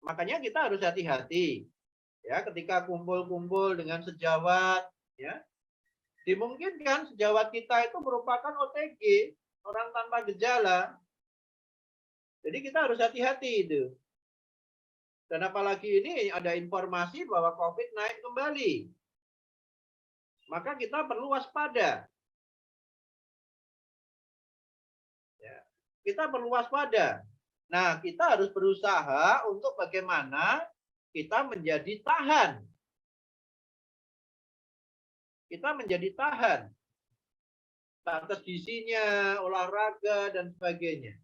Makanya kita harus hati-hati. Ya, ketika kumpul-kumpul dengan sejawat, ya, dimungkinkan sejawat kita itu merupakan OTG, orang tanpa gejala. Jadi kita harus hati-hati itu. Dan apalagi ini ada informasi bahwa COVID naik kembali. Maka kita perlu waspada. Ya, kita perlu waspada. Nah, kita harus berusaha untuk bagaimana kita menjadi tahan. Kita menjadi tahan. Atas gizinya, olahraga, dan sebagainya.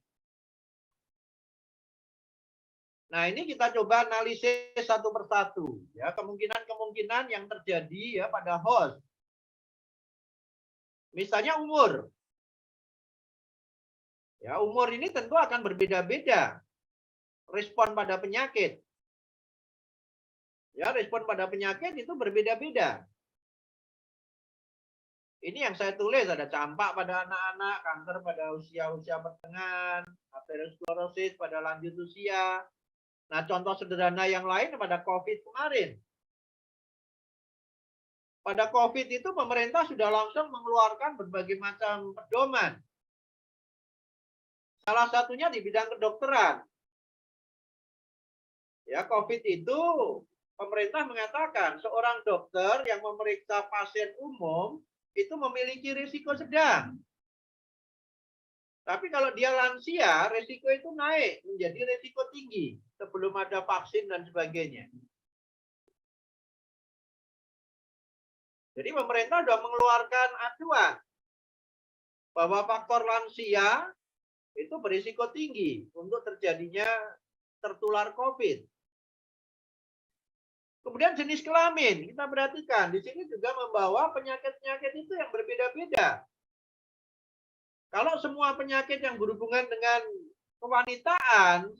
Nah, ini kita coba analisis satu persatu. Ya, kemungkinan-kemungkinan yang terjadi ya pada host. Misalnya umur. Ya, umur ini tentu akan berbeda-beda. Respon pada penyakit. Ya, respon pada penyakit itu berbeda-beda. Ini yang saya tulis, ada campak pada anak-anak, kanker pada usia-usia pertengahan, aterosklerosis pada lanjut usia. Nah, contoh sederhana yang lain pada COVID kemarin. Pada COVID itu pemerintah sudah langsung mengeluarkan berbagai macam pedoman. Salah satunya di bidang kedokteran. Ya, COVID itu pemerintah mengatakan seorang dokter yang memeriksa pasien umum itu memiliki risiko sedang. Tapi kalau dia lansia, risiko itu naik menjadi risiko tinggi sebelum ada vaksin dan sebagainya. Jadi pemerintah sudah mengeluarkan acuan bahwa faktor lansia itu berisiko tinggi untuk terjadinya tertular COVID. Kemudian jenis kelamin, kita perhatikan di sini juga membawa penyakit-penyakit itu yang berbeda-beda. Kalau semua penyakit yang berhubungan dengan kewanitaan,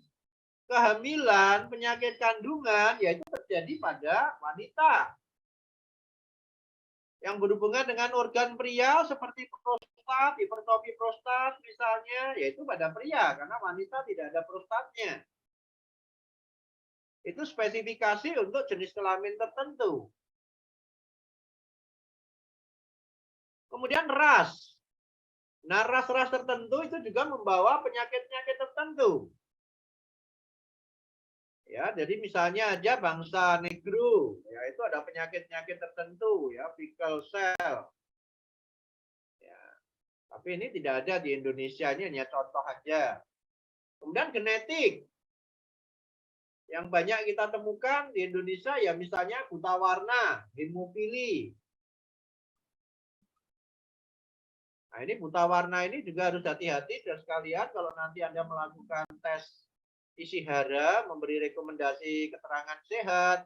kehamilan, penyakit kandungan, ya itu terjadi pada wanita. Yang berhubungan dengan organ pria seperti prostat, hipertrofi prostat misalnya, yaitu pada pria karena wanita tidak ada prostatnya. Itu spesifikasi untuk jenis kelamin tertentu. Kemudian ras. Nah, ras-ras tertentu itu juga membawa penyakit-penyakit tertentu. Ya, jadi misalnya aja bangsa Negro, ya itu ada penyakit-penyakit tertentu, ya, sickle cell. Ya, tapi ini tidak ada di Indonesia, ini hanya contoh aja. Kemudian genetik. Yang banyak kita temukan di Indonesia ya misalnya buta warna, hemofili. Nah, ini buta warna ini juga harus hati-hati dan sekalian kalau nanti Anda melakukan tes isi hara, memberi rekomendasi keterangan sehat,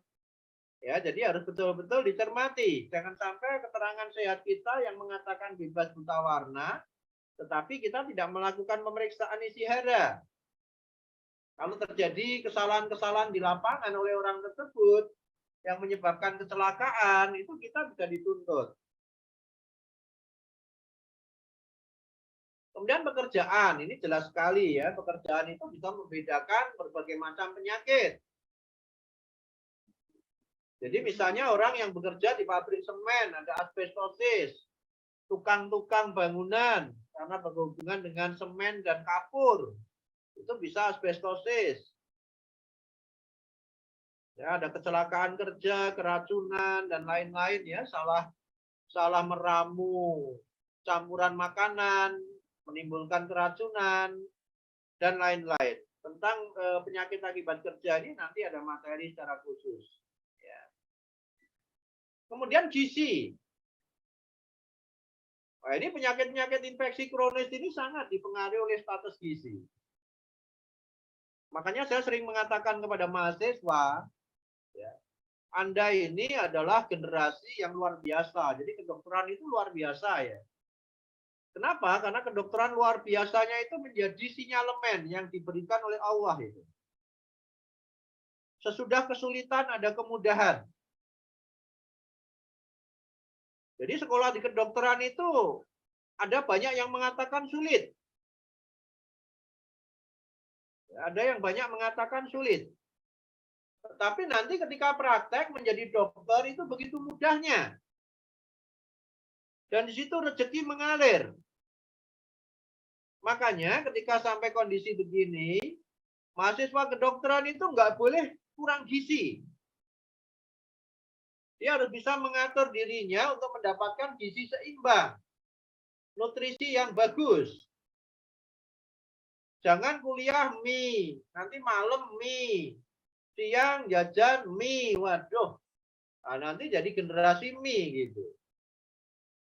ya jadi harus betul-betul dicermati. Jangan sampai keterangan sehat kita yang mengatakan bebas buta warna, tetapi kita tidak melakukan pemeriksaan isi hara. Kalau terjadi kesalahan-kesalahan di lapangan oleh orang tersebut yang menyebabkan kecelakaan, itu kita bisa dituntut. Kemudian pekerjaan, ini jelas sekali ya, pekerjaan itu bisa membedakan berbagai macam penyakit. Jadi misalnya orang yang bekerja di pabrik semen, ada asbestosis, tukang-tukang bangunan, karena berhubungan dengan semen dan kapur, itu bisa asbestosis. Ya, ada kecelakaan kerja, keracunan, dan lain-lain ya, salah meramu campuran makanan, menimbulkan keracunan, dan lain-lain. Tentang penyakit akibat kerja ini nanti ada materi secara khusus. Ya. Kemudian gizi. Nah, ini penyakit-penyakit infeksi kronis ini sangat dipengaruhi oleh status gizi. Makanya saya sering mengatakan kepada mahasiswa, ya, Anda ini adalah generasi yang luar biasa. Jadi kedokteran itu luar biasa ya. Kenapa? Karena kedokteran luar biasanya itu menjadi sinyalemen yang diberikan oleh Allah itu. Sesudah kesulitan ada kemudahan. Jadi sekolah di kedokteran itu ada banyak yang mengatakan sulit. Ada yang banyak mengatakan sulit. Tetapi nanti ketika praktek menjadi dokter itu begitu mudahnya. Dan di situ rezeki mengalir. Makanya ketika sampai kondisi begini, mahasiswa kedokteran itu nggak boleh kurang gizi. Dia harus bisa mengatur dirinya untuk mendapatkan gizi seimbang. Nutrisi yang bagus. Jangan kuliah mie, nanti malam mie. Siang jajan mie, waduh. Nah, nanti jadi generasi mie gitu.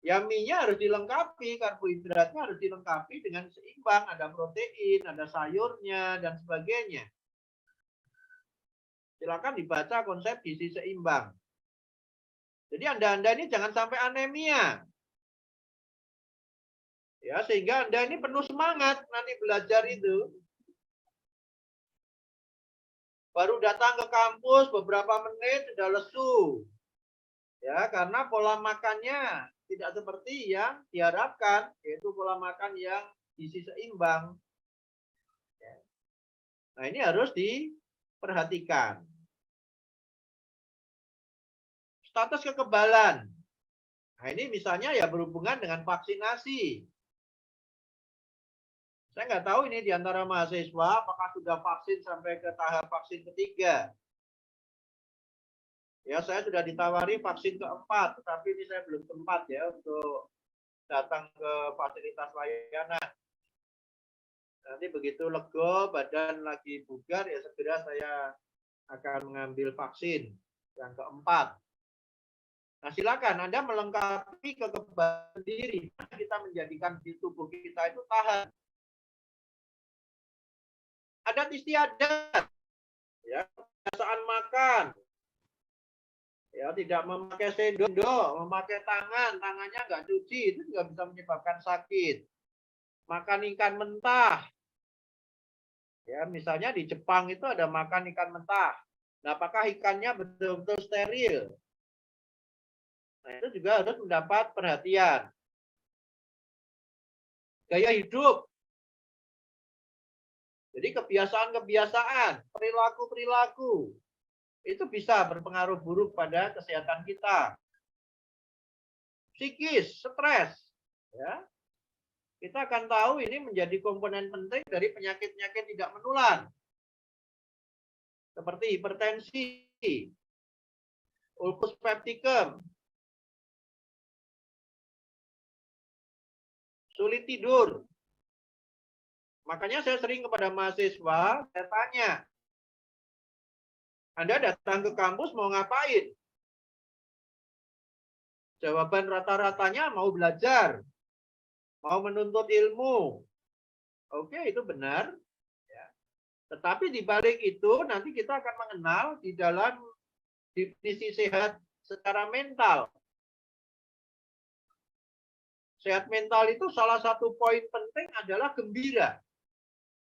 Ya mie-nya harus dilengkapi, karbohidratnya harus dilengkapi dengan seimbang, ada protein, ada sayurnya, dan sebagainya. Silakan dibaca konsep gizi seimbang. Jadi Anda ini jangan sampai anemia. Ya, sehingga Anda ini penuh semangat nanti belajar itu. Baru datang ke kampus beberapa menit sudah lesu. Ya, karena pola makannya tidak seperti yang diharapkan, yaitu pola makan yang gizi seimbang. Nah, ini harus diperhatikan. Status kekebalan. Nah, ini misalnya ya berhubungan dengan vaksinasi. Saya nggak tahu ini di antara mahasiswa apakah sudah vaksin sampai ke tahap vaksin ketiga. Ya, saya sudah ditawari vaksin keempat, tetapi ini saya belum sempat ya untuk datang ke fasilitas layanan. Nanti begitu lego, badan lagi bugar, ya segera saya akan mengambil vaksin yang keempat. Nah, silakan Anda melengkapi kekebalan diri. Kita menjadikan di tubuh kita itu tahan. Adat istiadat, ya, kebiasaan makan, ya, tidak memakai sendok, memakai tangan, tangannya nggak cuci, itu juga bisa menyebabkan sakit. makan ikan mentah. Ya, misalnya di Jepang itu ada makan ikan mentah. Nah, apakah ikannya betul-betul steril? Nah, itu juga harus mendapat perhatian. Gaya hidup. Jadi kebiasaan-kebiasaan, perilaku-perilaku itu bisa berpengaruh buruk pada kesehatan kita. Psikis, stres, ya. Kita akan tahu ini menjadi komponen penting dari penyakit-penyakit tidak menular. Seperti hipertensi, ulcus pepticum, sulit tidur. Makanya saya sering kepada mahasiswa, saya tanya, Anda datang ke kampus mau ngapain? Jawaban rata-ratanya mau belajar, mau menuntut ilmu. Oke, itu benar. Ya. Tetapi di balik itu nanti kita akan mengenal di dalam definisi sehat secara mental. Sehat mental itu salah satu poin penting adalah gembira,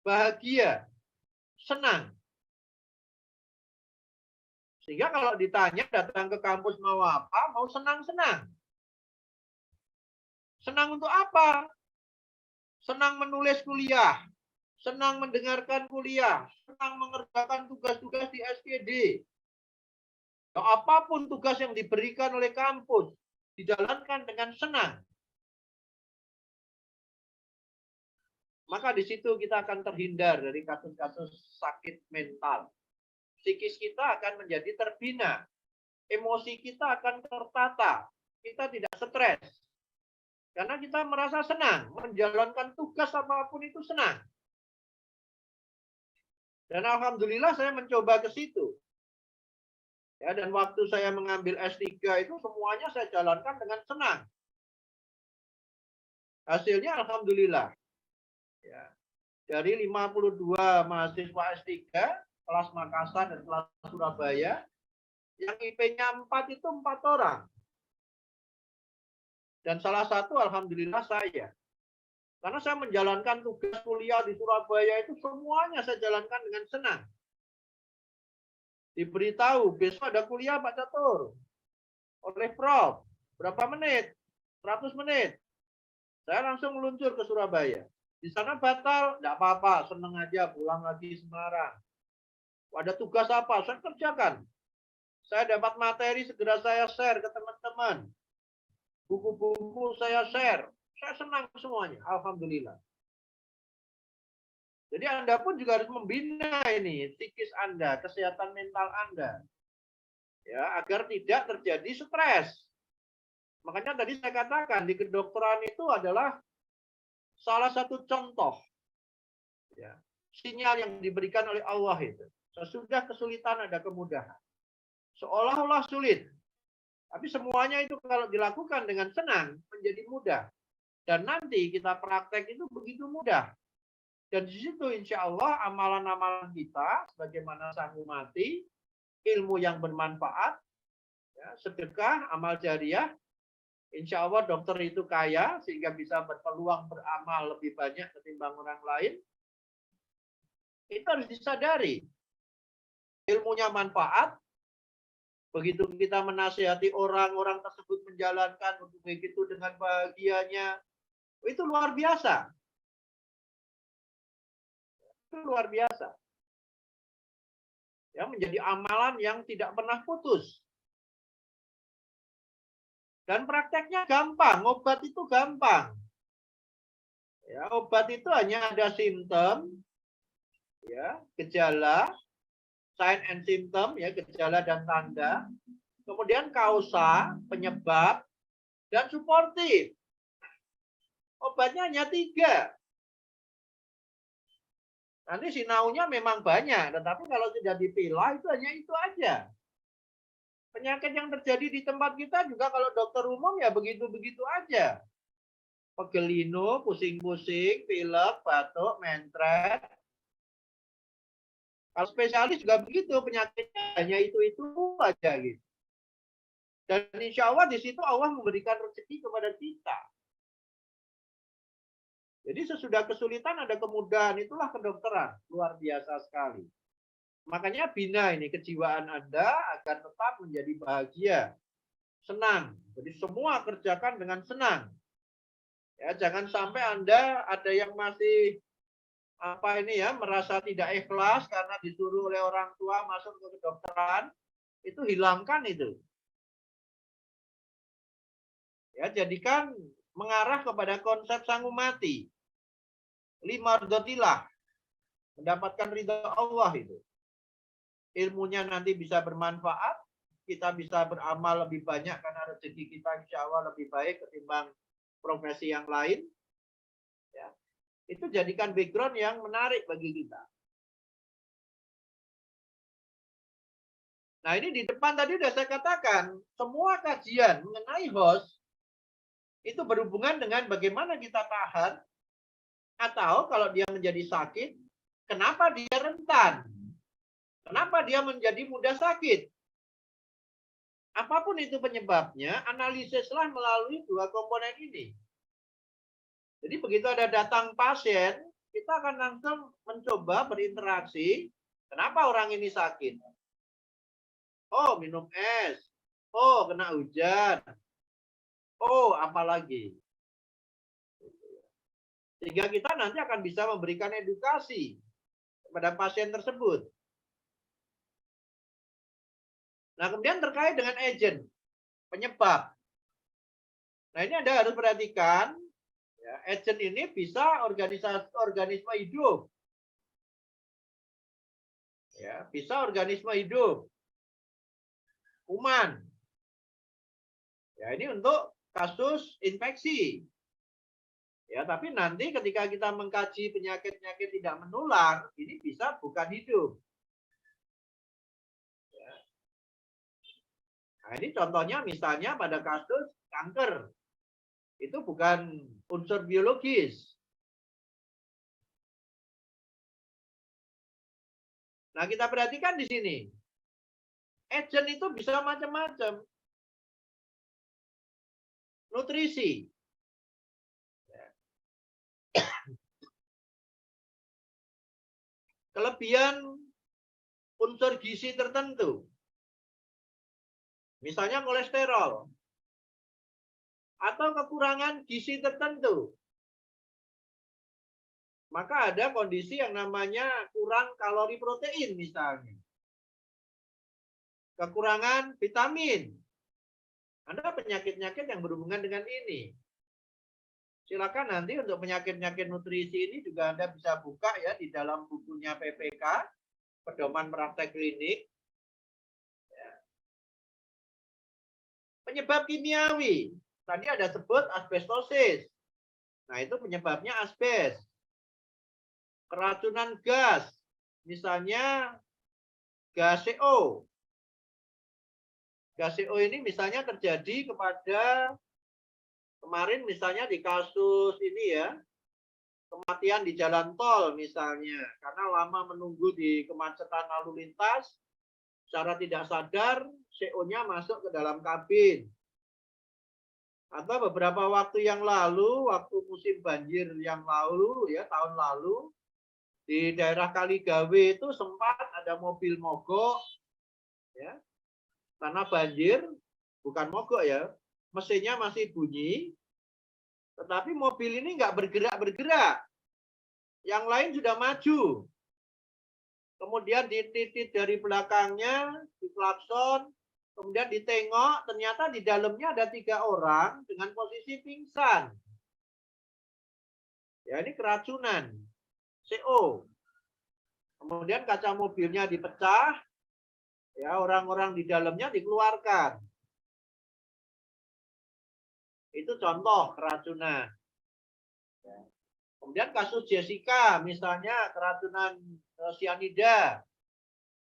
bahagia, senang. Sehingga kalau ditanya datang ke kampus mau apa, mau senang-senang. Senang untuk apa? Senang menulis kuliah, senang mendengarkan kuliah, senang mengerjakan tugas-tugas di SKD. Apapun tugas yang diberikan oleh kampus, dijalankan dengan senang. Maka di situ kita akan terhindar dari kasus-kasus sakit mental. Psikis kita akan menjadi terbina. Emosi kita akan tertata. Kita tidak stres. Karena kita merasa senang. Menjalankan tugas apapun itu senang. Dan alhamdulillah saya mencoba ke situ. Ya, dan waktu saya mengambil S3 itu semuanya saya jalankan dengan senang. Hasilnya alhamdulillah. Ya. Dari 52 mahasiswa S3, kelas Makassar dan kelas Surabaya, yang IP-nya 4 itu 4 orang. Dan salah satu alhamdulillah saya. Karena saya menjalankan tugas kuliah di Surabaya itu semuanya saya jalankan dengan senang. Diberitahu, besok ada kuliah Pak Catur. Oleh Prof. Berapa menit? 100 menit. Saya langsung meluncur ke Surabaya. Di sana batal, enggak apa-apa, seneng aja pulang lagi Semarang. Ada tugas apa? Saya kerjakan. Saya dapat materi segera saya share ke teman-teman. Buku-buku saya share. Saya senang semuanya, alhamdulillah. Jadi Anda pun juga harus membina ini psikis Anda, kesehatan mental Anda. Ya, agar tidak terjadi stres. Makanya tadi saya katakan di kedokteran itu adalah salah satu contoh ya, sinyal yang diberikan oleh Allah itu. Sesudah kesulitan ada kemudahan. Seolah-olah sulit. Tapi semuanya itu kalau dilakukan dengan senang menjadi mudah. Dan nanti kita praktek itu begitu mudah. Dan di situ insya Allah amalan-amalan kita sebagaimana sanggup mati, ilmu yang bermanfaat, ya, sedekah, amal jariah, insya Allah dokter itu kaya sehingga bisa berpeluang beramal lebih banyak ketimbang orang lain. Itu harus disadari. Ilmunya manfaat, begitu kita menasihati orang tersebut menjalankan untuk begitu dengan bahagianya, itu luar biasa. Itu luar biasa. Ya, menjadi amalan yang tidak pernah putus. Dan prakteknya gampang, obat itu gampang. Ya, obat itu hanya ada simptom, ya, gejala, sign and symptom, ya, gejala dan tanda. Kemudian kausa, penyebab, dan suportif. Obatnya hanya 3. Nanti sinaunya memang banyak, tetapi kalau tidak dipilah itu hanya itu aja. Penyakit yang terjadi di tempat kita juga kalau dokter umum ya begitu-begitu aja. Pegelino, pusing-pusing, pilek, batuk, mentret. Kalau spesialis juga begitu, penyakitnya hanya itu-itu aja gitu. Dan insya Allah di situ Allah memberikan rezeki kepada kita. Jadi sesudah kesulitan ada kemudahan, itulah kedokteran. Luar biasa sekali. Makanya bina ini kejiwaan Anda agar tetap menjadi bahagia, senang. Jadi semua kerjakan dengan senang. Ya, jangan sampai Anda ada yang masih merasa tidak ikhlas karena disuruh oleh orang tua masuk ke kedokteran, itu hilangkan itu. Ya, jadikan mengarah kepada konsep sanggup mati. Lima ridhotillah, mendapatkan ridho Allah itu. Ilmunya nanti bisa bermanfaat, kita bisa beramal lebih banyak karena rezeki kita insya Allah lebih baik ketimbang profesi yang lain. Ya. Itu jadikan background yang menarik bagi kita. Nah ini di depan tadi sudah saya katakan, semua kajian mengenai host itu berhubungan dengan bagaimana kita tahan, atau kalau dia menjadi sakit, kenapa dia rentan? Kenapa dia menjadi mudah sakit? Apapun itu penyebabnya, analisislah melalui dua komponen ini. Jadi begitu ada datang pasien, kita akan langsung mencoba berinteraksi. Kenapa orang ini sakit? Oh, minum es. Oh, kena hujan. Oh, apalagi. Sehingga kita nanti akan bisa memberikan edukasi kepada pasien tersebut. Nah, kemudian terkait dengan agent, penyebab. Nah, ini Anda harus perhatikan, ya, agent ini bisa organisme hidup. Ya, bisa organisme hidup. Kuman. Ya, ini untuk kasus infeksi. Ya, tapi nanti ketika kita mengkaji penyakit-penyakit tidak menular, ini bisa bukan hidup. Ya. Nah, ini contohnya misalnya pada kasus kanker. Itu bukan unsur biologis. Nah, kita perhatikan di sini. Agent itu bisa macam-macam. Nutrisi. Kelebihan unsur gizi tertentu. Misalnya kolesterol. Atau kekurangan gizi tertentu. Maka ada kondisi yang namanya kurang kalori protein misalnya. Kekurangan vitamin. Ada penyakit-penyakit yang berhubungan dengan ini. Silakan nanti untuk penyakit-penyakit nutrisi ini juga Anda bisa buka ya di dalam bukunya PPK, Pedoman Praktek Klinik. Ya. Penyebab kimiawi. Tadi ada sebut asbestosis. Nah, itu penyebabnya asbes. Keracunan gas. Misalnya gas CO. Gas CO ini misalnya terjadi kepada kemarin misalnya di kasus ini ya, kematian di jalan tol misalnya, karena lama menunggu di kemacetan lalu lintas, secara tidak sadar CO-nya masuk ke dalam kabin. Atau beberapa waktu yang lalu, waktu musim banjir yang lalu, ya tahun lalu, di daerah Kaligawe itu sempat ada mobil mogok, ya, karena banjir, bukan mogok ya, mesinnya masih bunyi, tetapi mobil ini nggak bergerak-bergerak. Yang lain sudah maju. Kemudian dititit dari belakangnya, diklakson, kemudian ditengok, ternyata di dalamnya ada 3 orang dengan posisi pingsan. Ya, ini keracunan CO. Kemudian kaca mobilnya dipecah, ya orang-orang di dalamnya dikeluarkan. Itu contoh keracunan. Kemudian kasus Jessica, misalnya keracunan sianida,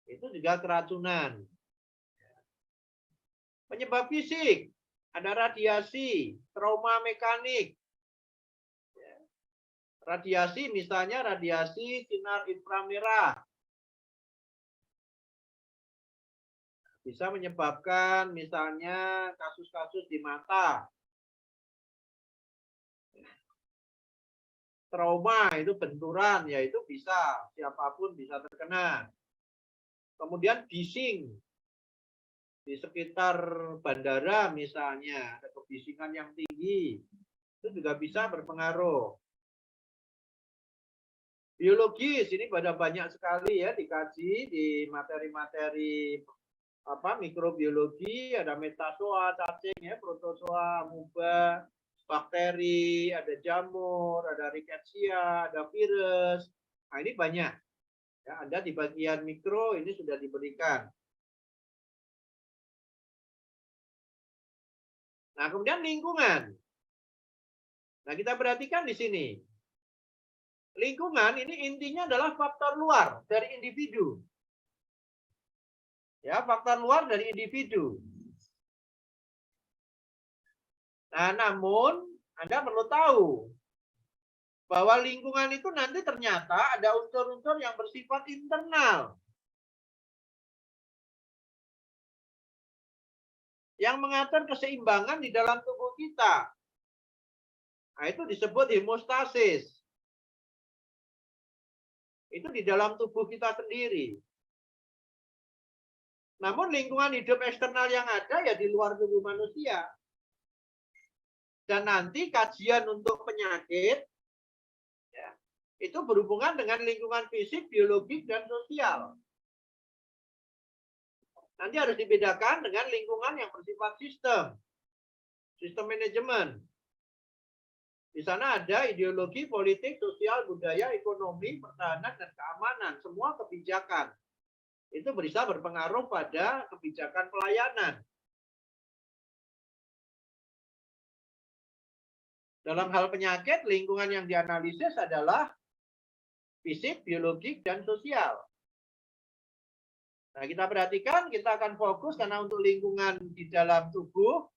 itu juga keracunan. Penyebab fisik, ada radiasi, trauma mekanik. Radiasi misalnya radiasi sinar inframerah. Bisa menyebabkan misalnya kasus-kasus di mata. trauma itu benturan, ya itu bisa, siapapun bisa terkena. Kemudian bising di sekitar bandara misalnya, ada kebisingan yang tinggi, itu juga bisa berpengaruh. Biologis ini pada banyak sekali ya dikaji di materi-materi mikrobiologi, ada metazoa, cacing ya, protozoa, amuba, bakteri, ada jamur, ada rickettsia, ada virus. Nah, ini banyak. Ya, Anda di bagian mikro ini sudah diberikan. Nah, kemudian lingkungan. Nah, kita perhatikan di sini. Lingkungan ini intinya adalah faktor luar dari individu. Ya, faktor luar dari individu. Nah, namun Anda perlu tahu bahwa lingkungan itu nanti ternyata ada unsur-unsur yang bersifat internal. Yang mengatur keseimbangan di dalam tubuh kita. Nah, itu disebut hemostasis. Itu di dalam tubuh kita sendiri. Namun lingkungan hidup eksternal yang ada ya di luar tubuh manusia. Dan nanti kajian untuk penyakit ya, itu berhubungan dengan lingkungan fisik, biologis, dan sosial. Nanti harus dibedakan dengan lingkungan yang bersifat sistem manajemen. Di sana ada ideologi, politik, sosial, budaya, ekonomi, pertahanan, dan keamanan. Semua kebijakan. Itu bisa berpengaruh pada kebijakan pelayanan. Dalam hal penyakit, lingkungan yang dianalisis adalah fisik, biologik, dan sosial. Nah, kita perhatikan, kita akan fokus karena untuk lingkungan di dalam tubuh,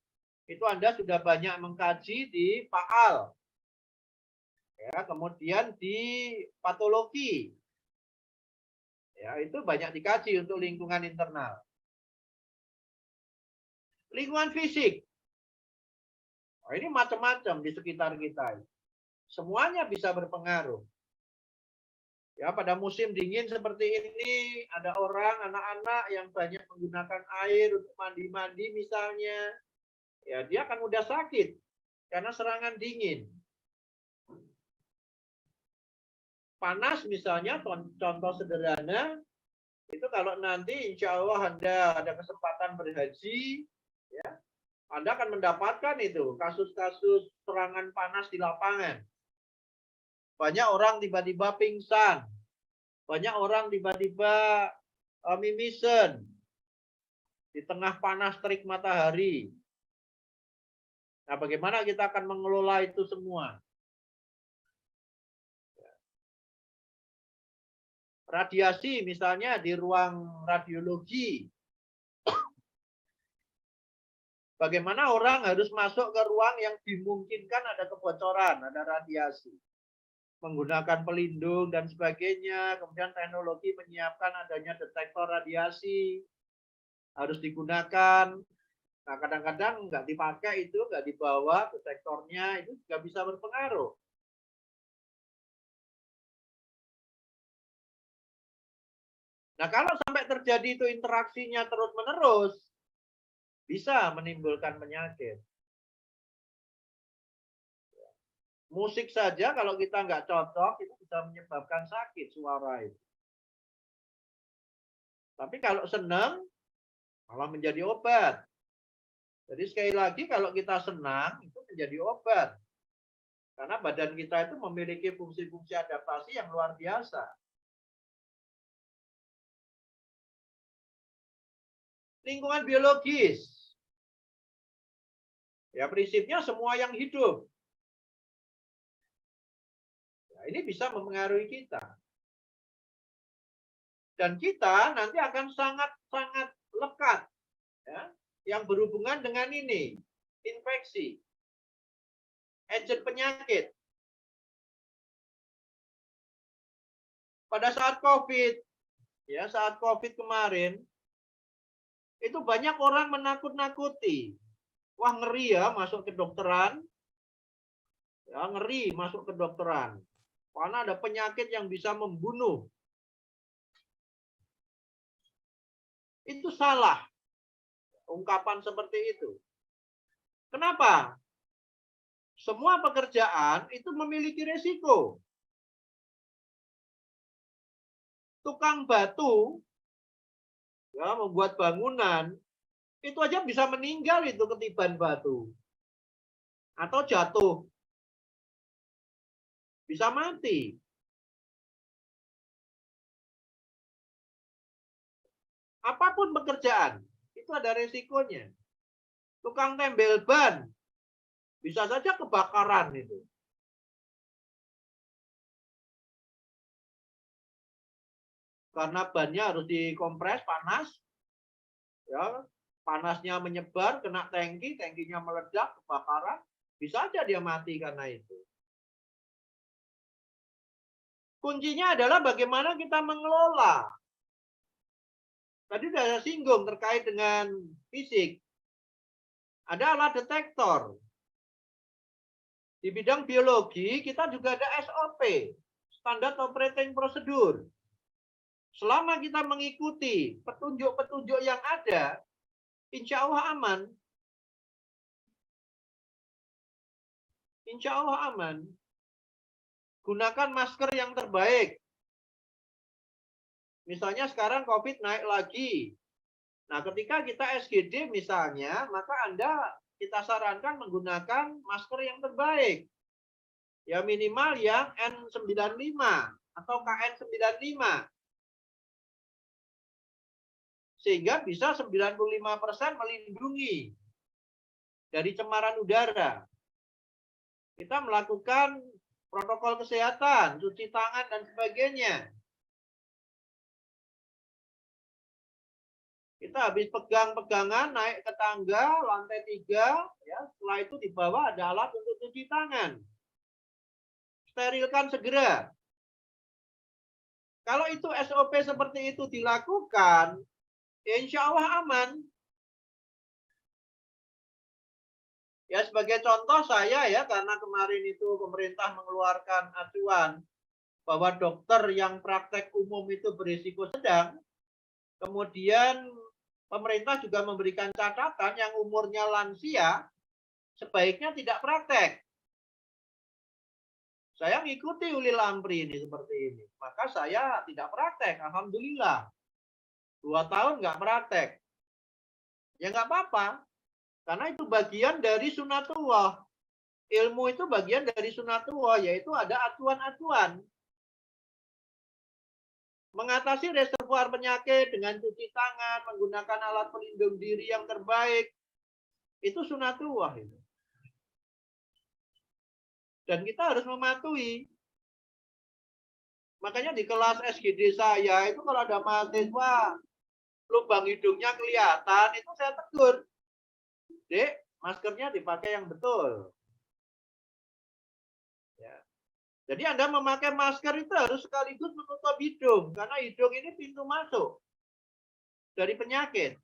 itu Anda sudah banyak mengkaji di PAAL. Ya, kemudian di patologi. Ya, itu banyak dikaji untuk lingkungan internal. Lingkungan fisik. Oh, ini macam-macam di sekitar kita. Semuanya bisa berpengaruh. Ya, pada musim dingin seperti ini, ada orang, anak-anak yang banyak menggunakan air untuk mandi-mandi misalnya. Ya, dia akan mudah sakit karena serangan dingin. Panas misalnya, contoh sederhana, itu kalau nanti insya Allah Anda ada kesempatan berhaji, ya, Anda akan mendapatkan itu kasus-kasus serangan panas di lapangan. Banyak orang tiba-tiba pingsan, banyak orang tiba-tiba mimisen di tengah panas terik matahari. Nah, bagaimana kita akan mengelola itu semua? Radiasi misalnya di ruang radiologi. Bagaimana orang harus masuk ke ruang yang dimungkinkan ada kebocoran, ada radiasi. Menggunakan pelindung dan sebagainya. Kemudian teknologi menyiapkan adanya detektor radiasi. Harus digunakan. Nah, kadang-kadang nggak dipakai itu, nggak dibawa detektornya, itu juga bisa berpengaruh. Nah, kalau sampai terjadi itu interaksinya terus-menerus, bisa menimbulkan penyakit. Musik saja kalau kita nggak cocok, itu bisa menyebabkan sakit suara itu. Tapi kalau senang, malah menjadi obat. Jadi sekali lagi kalau kita senang, itu menjadi obat. Karena badan kita itu memiliki fungsi-fungsi adaptasi yang luar biasa. Lingkungan biologis. Ya, prinsipnya semua yang hidup. Ya, ini bisa mempengaruhi kita. Dan kita nanti akan sangat-sangat lekat. Ya, yang berhubungan dengan ini. Infeksi. Agent penyakit. Pada saat COVID, ya saat COVID kemarin, itu banyak orang menakut-nakuti. Wah, ngeri ya masuk ke dokteran. Ya, ngeri masuk ke dokteran. Karena ada penyakit yang bisa membunuh. Itu salah. Ungkapan seperti itu. Kenapa? Semua pekerjaan itu memiliki resiko. Tukang batu, ya, membuat bangunan, itu aja bisa meninggal itu ketiban batu. Atau jatuh. Bisa mati. Apapun pekerjaan, itu ada resikonya. Tukang tembel ban, bisa saja kebakaran itu. Karena bannya harus dikompres panas, ya, panasnya menyebar, kena tangki, tangkinya meledak, kebakaran, bisa aja dia mati karena itu. Kuncinya adalah bagaimana kita mengelola. Tadi sudah saya singgung terkait dengan fisik. Ada alat detektor. Di bidang biologi, kita juga ada SOP, Standard Operating Procedure. Selama kita mengikuti petunjuk-petunjuk yang ada, insya Allah aman. Insya Allah aman. Gunakan masker yang terbaik. Misalnya sekarang COVID naik lagi. Nah, ketika kita SGD misalnya, maka kita sarankan menggunakan masker yang terbaik. Ya minimal yang N95 atau KN95. Sehingga bisa 95% melindungi dari cemaran udara. Kita melakukan protokol kesehatan, cuci tangan dan sebagainya. Kita habis pegang-pegangan naik ke tangga lantai 3, ya, setelah itu di bawah ada alat untuk cuci tangan. Sterilkan segera. Kalau itu SOP seperti itu dilakukan, ya insya Allah aman. Ya sebagai contoh saya ya, karena kemarin itu pemerintah mengeluarkan acuan bahwa dokter yang praktek umum itu berisiko sedang, kemudian pemerintah juga memberikan catatan yang umurnya lansia, sebaiknya tidak praktek. Saya mengikuti ulil amri ini seperti ini. Maka saya tidak praktek, alhamdulillah. 2 tahun nggak praktek. Ya nggak apa-apa. Karena itu bagian dari sunatullah. Ilmu itu bagian dari sunatullah, yaitu ada acuan-acuan. Mengatasi reservoir penyakit dengan cuci tangan, menggunakan alat pelindung diri yang terbaik, itu sunatullah itu. Dan kita harus mematuhi. Makanya di kelas SGD saya itu kalau ada mahasiswa lubang hidungnya kelihatan, itu saya tegur. Dek, maskernya dipakai yang betul. Ya. Jadi Anda memakai masker itu harus sekaligus menutup hidung, karena hidung ini pintu masuk dari penyakit.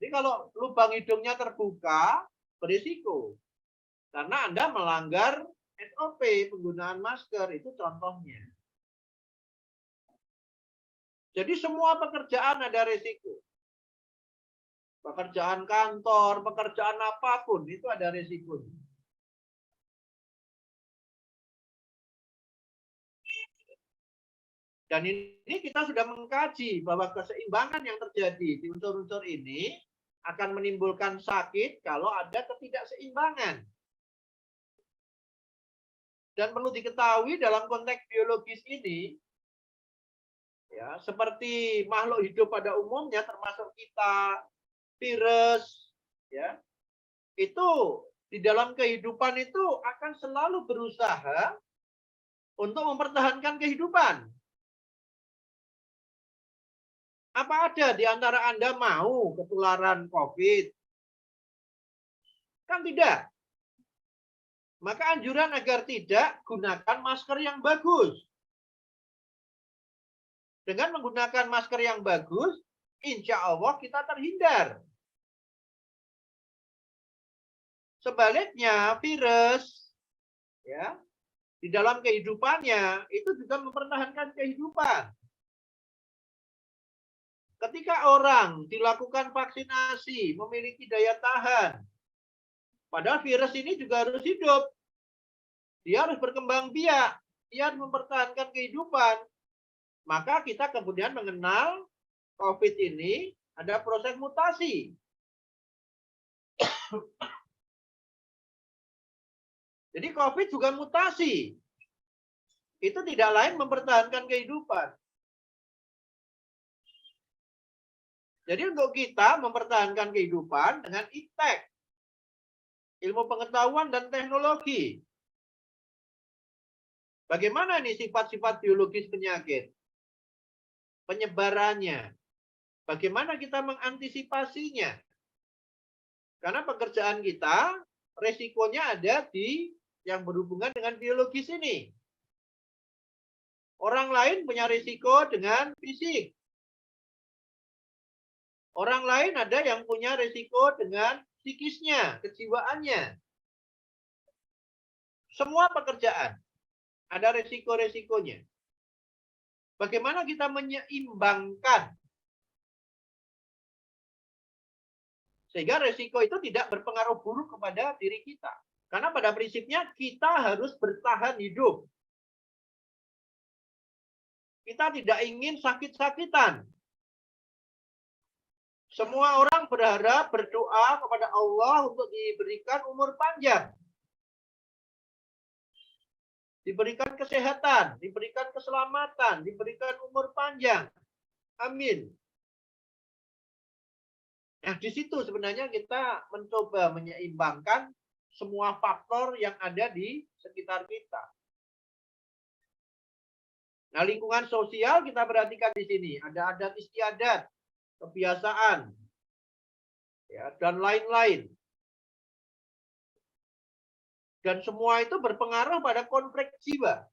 Jadi kalau lubang hidungnya terbuka, berisiko. Karena Anda melanggar SOP penggunaan masker, itu contohnya. Jadi semua pekerjaan ada risiko. Pekerjaan kantor, pekerjaan apapun, itu ada risikonya. Dan ini kita sudah mengkaji bahwa keseimbangan yang terjadi di unsur-unsur ini akan menimbulkan sakit kalau ada ketidakseimbangan. Dan perlu diketahui dalam konteks biologis ini, ya, seperti makhluk hidup pada umumnya termasuk kita, virus, ya, itu di dalam kehidupan itu akan selalu berusaha untuk mempertahankan kehidupan. Apa ada di antara Anda mau ketularan COVID? Kan tidak. Maka anjuran agar tidak, gunakan masker yang bagus. Dengan menggunakan masker yang bagus, insya Allah kita terhindar. Sebaliknya, virus, ya, di dalam kehidupannya itu juga mempertahankan kehidupan. Ketika orang dilakukan vaksinasi, memiliki daya tahan, padahal virus ini juga harus hidup. Dia harus berkembang biak, dia harus mempertahankan kehidupan. Maka kita kemudian mengenal COVID ini ada proses mutasi. Jadi COVID juga mutasi. Itu tidak lain mempertahankan kehidupan. Jadi untuk kita mempertahankan kehidupan dengan iptek, ilmu pengetahuan dan teknologi. Bagaimana nih sifat-sifat biologis penyakit? Penyebarannya. Bagaimana kita mengantisipasinya? Karena pekerjaan kita, resikonya ada di yang berhubungan dengan biologis ini. Orang lain punya risiko dengan fisik. Orang lain ada yang punya risiko dengan psikisnya, kejiwaannya. Semua pekerjaan ada risiko-risikonya. Bagaimana kita menyeimbangkan sehingga risiko itu tidak berpengaruh buruk kepada diri kita. Karena pada prinsipnya kita harus bertahan hidup. Kita tidak ingin sakit-sakitan. Semua orang berharap, berdoa kepada Allah untuk diberikan umur panjang. Diberikan kesehatan, diberikan keselamatan, diberikan umur panjang. Amin. Nah, di situ sebenarnya kita mencoba menyeimbangkan semua faktor yang ada di sekitar kita. Nah, lingkungan sosial kita perhatikan di sini. Ada adat istiadat, kebiasaan, ya, dan lain-lain. Dan semua itu berpengaruh pada konflik jiwa.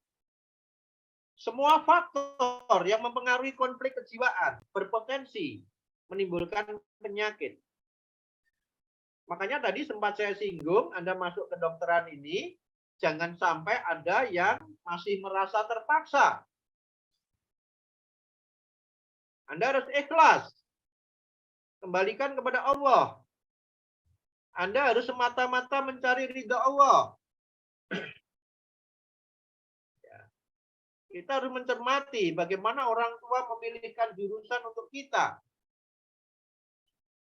Semua faktor yang mempengaruhi konflik kejiwaan berpotensi menimbulkan penyakit. Makanya tadi sempat saya singgung, Anda masuk ke kedokteran ini, jangan sampai ada yang masih merasa terpaksa. Anda harus ikhlas. Kembalikan kepada Allah. Anda harus semata-mata mencari ridha Allah. Kita harus mencermati bagaimana orang tua memilihkan jurusan untuk kita.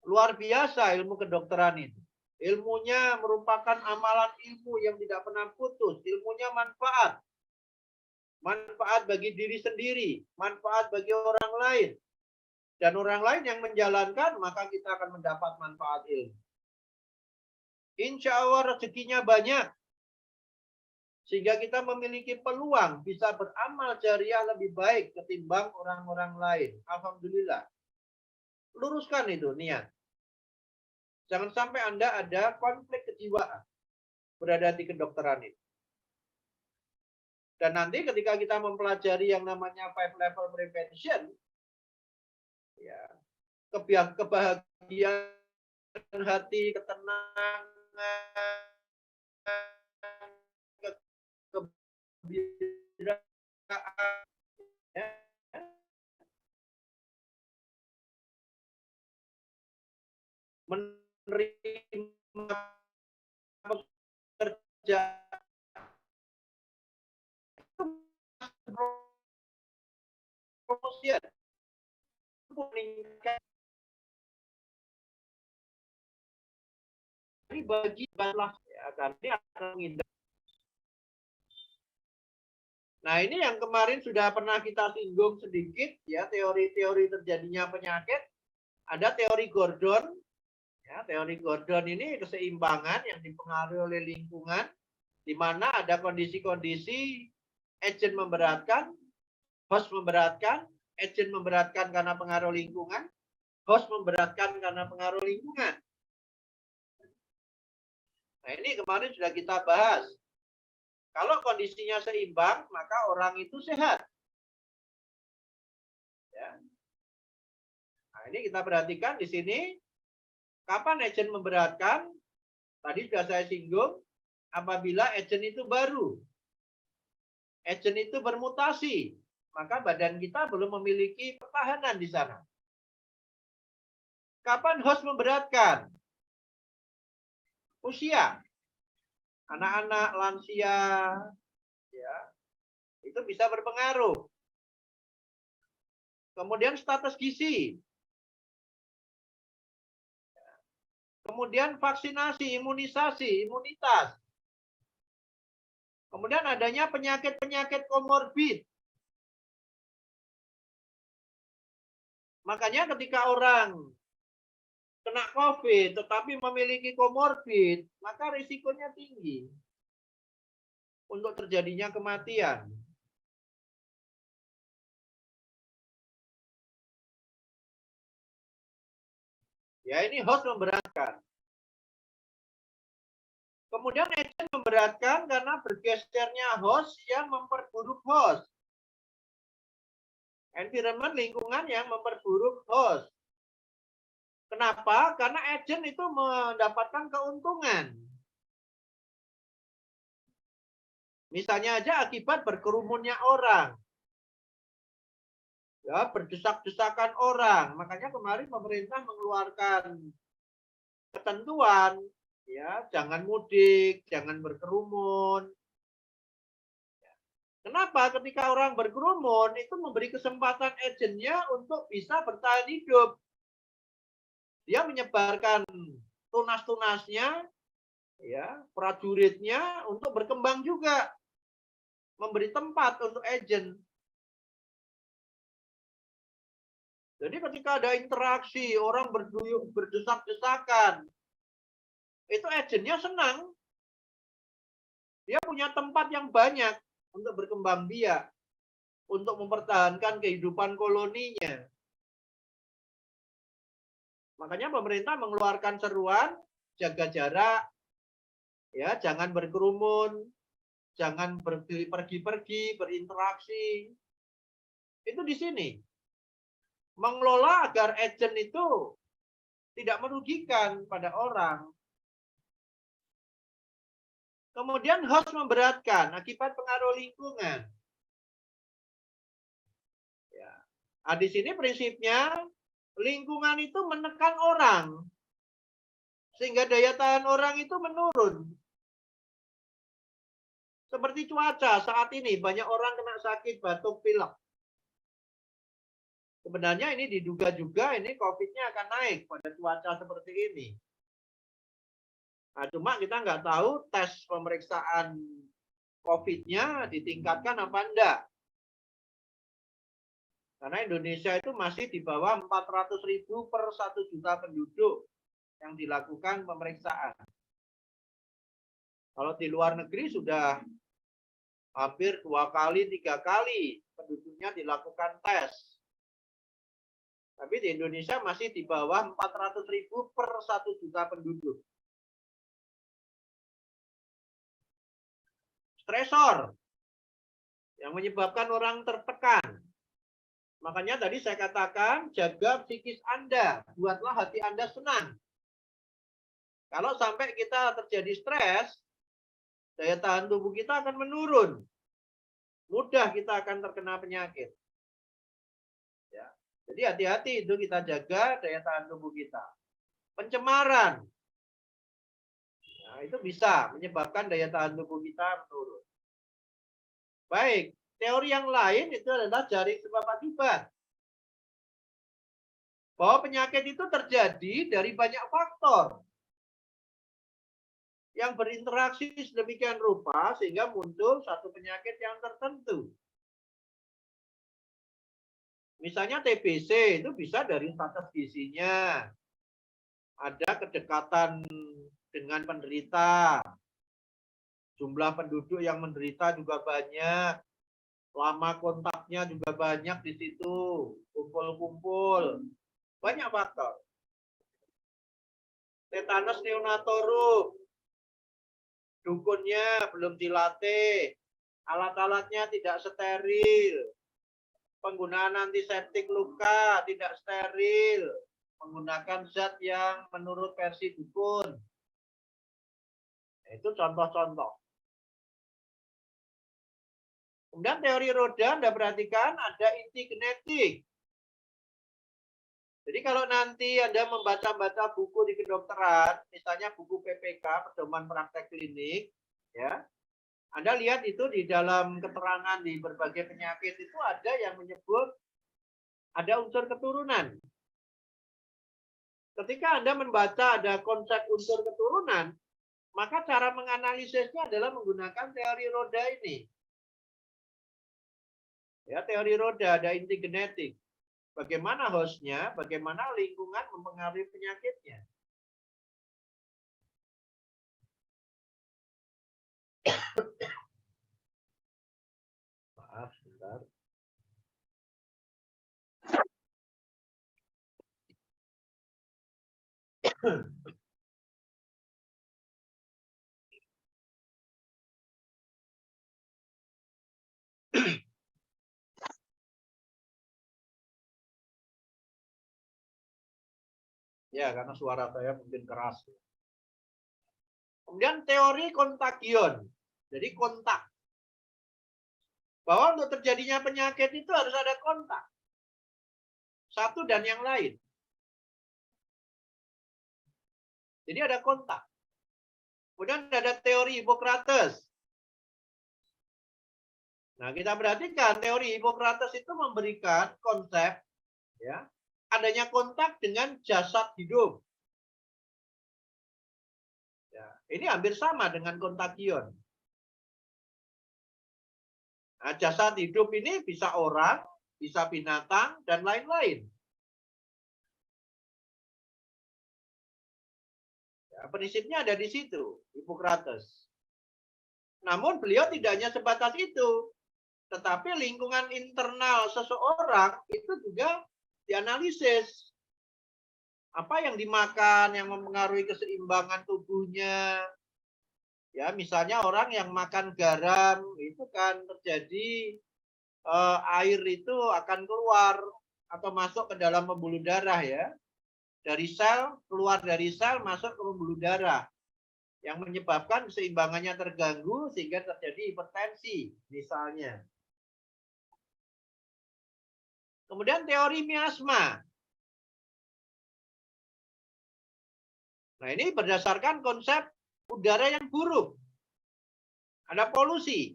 Luar biasa ilmu kedokteran itu. Ilmunya merupakan amalan ilmu yang tidak pernah putus. Ilmunya manfaat. Manfaat bagi diri sendiri. Manfaat bagi orang lain. Dan orang lain yang menjalankan, maka kita akan mendapat manfaat ilmu. Insya Allah rezekinya banyak. Sehingga kita memiliki peluang bisa beramal jariah lebih baik ketimbang orang-orang lain. Alhamdulillah. Luruskan itu niat. Jangan sampai Anda ada konflik kejiwaan berada di kedokteran itu. Dan nanti ketika kita mempelajari yang namanya 5 level prevention, ya, kebahagiaan hati, ketenangan, kegembiraan, ya, menerima pekerjaan promosian meningkat bagi balas ya, karena akan menghindar. Nah, ini yang kemarin sudah pernah kita singgung sedikit ya, teori-teori terjadinya penyakit. Ada teori Gordon. Ya, teori Gordon ini keseimbangan yang dipengaruhi oleh lingkungan, di mana ada kondisi-kondisi agent memberatkan, host memberatkan, agent memberatkan karena pengaruh lingkungan, host memberatkan karena pengaruh lingkungan. Nah, ini kemarin sudah kita bahas. Kalau kondisinya seimbang, maka orang itu sehat. Ya. Nah, ini kita perhatikan di sini. Kapan agent memberatkan? Tadi sudah saya singgung, apabila agent itu baru. Agent itu bermutasi, maka badan kita belum memiliki pertahanan di sana. Kapan host memberatkan? Usia. Anak-anak, lansia, ya, itu bisa berpengaruh. Kemudian status gizi. Kemudian vaksinasi, imunisasi, imunitas. Kemudian adanya penyakit-penyakit komorbid. Makanya ketika orang kena COVID tetapi memiliki komorbid, maka risikonya tinggi untuk terjadinya kematian. Ya, ini host memberatkan. Kemudian agent memberatkan karena bergesernya host yang memperburuk host. Environment, lingkungan yang memperburuk host. Kenapa? Karena agent itu mendapatkan keuntungan. Misalnya aja akibat berkerumunnya orang. Ya, berdesak-desakan orang. Makanya kemarin pemerintah mengeluarkan ketentuan, ya, jangan mudik, jangan berkerumun. Kenapa? Ketika orang berkerumun itu memberi kesempatan agennya untuk bisa bertahan hidup. Dia menyebarkan tunas-tunasnya, ya, prajuritnya untuk berkembang juga, memberi tempat untuk agen. Jadi ketika ada interaksi, orang berdesak-desakan, itu agennya senang. Dia punya tempat yang banyak untuk berkembang biak, untuk mempertahankan kehidupan koloninya. Makanya pemerintah mengeluarkan seruan, jaga jarak, ya, jangan berkerumun, jangan pergi-pergi, berinteraksi. Itu di sini. Mengelola agar agen itu tidak merugikan pada orang. Kemudian host memberatkan akibat pengaruh lingkungan. Ya. Nah, di sini prinsipnya lingkungan itu menekan orang. Sehingga daya tahan orang itu menurun. Seperti cuaca saat ini, banyak orang kena sakit batuk pilek. Sebenarnya ini diduga juga ini COVID-nya akan naik pada cuaca seperti ini. Nah, cuma kita nggak tahu tes pemeriksaan COVID-nya ditingkatkan apa enggak. Karena Indonesia itu masih di bawah 400.000 per 1 juta penduduk yang dilakukan pemeriksaan. Kalau di luar negeri sudah hampir 2 kali, 3 kali penduduknya dilakukan tes. Tapi di Indonesia masih di bawah 400.000 per 1 juta penduduk. Stresor yang menyebabkan orang tertekan. Makanya tadi saya katakan, jaga psikis Anda, buatlah hati Anda senang. Kalau sampai kita terjadi stres, daya tahan tubuh kita akan menurun. Mudah kita akan terkena penyakit. Ya. Jadi hati-hati itu kita jaga daya tahan tubuh kita. Pencemaran. Nah, itu bisa menyebabkan daya tahan tubuh kita menurun. Baik, teori yang lain itu adalah jaring sebab akibat. Bahwa penyakit itu terjadi dari banyak faktor yang berinteraksi sedemikian rupa sehingga muncul satu penyakit yang tertentu. Misalnya TBC itu bisa dari status gizinya, ada kedekatan dengan penderita, jumlah penduduk yang menderita juga banyak, lama kontaknya juga banyak di situ, kumpul-kumpul, banyak faktor. Tetanus neonatorum, dukunnya belum dilatih, alat-alatnya tidak steril, penggunaan antiseptik luka tidak steril, menggunakan zat yang menurut versi dukun. Itu contoh-contoh. Kemudian teori roda, Anda perhatikan ada inti genetik. Jadi kalau nanti Anda membaca-baca buku di kedokteran, misalnya buku PPK, Pedoman Praktek Klinik, ya, Anda lihat itu di dalam keterangan di berbagai penyakit itu ada yang menyebut ada unsur keturunan. Ketika Anda membaca ada konsep unsur keturunan, maka cara menganalisisnya adalah menggunakan teori roda ini. Ya, teori roda ada inti genetik. Bagaimana hostnya, bagaimana lingkungan mempengaruhi penyakitnya. Maaf, sebentar. Ya, karena suara saya mungkin keras. Kemudian teori kontagion. Jadi kontak. Bahwa untuk terjadinya penyakit itu harus ada kontak. Satu dan yang lain. Jadi ada kontak. Kemudian ada teori Hippocrates. Nah, kita perhatikan teori Hippocrates itu memberikan konsep ya, adanya kontak dengan jasad hidup. Ya, ini hampir sama dengan kontagion. Nah, jasad hidup ini bisa orang, bisa binatang, dan lain-lain. Ya, prinsipnya ada di situ, Hippocrates. Namun beliau tidak hanya sebatas itu, tetapi lingkungan internal seseorang itu juga dianalisis. Apa yang dimakan yang mempengaruhi keseimbangan tubuhnya. Ya, misalnya orang yang makan garam itu kan terjadi air itu akan keluar atau masuk ke dalam pembuluh darah ya. Dari sel, keluar dari sel masuk ke pembuluh darah yang menyebabkan keseimbangannya terganggu sehingga terjadi hipertensi misalnya. Kemudian teori miasma. Nah, ini berdasarkan konsep udara yang buruk. Ada polusi.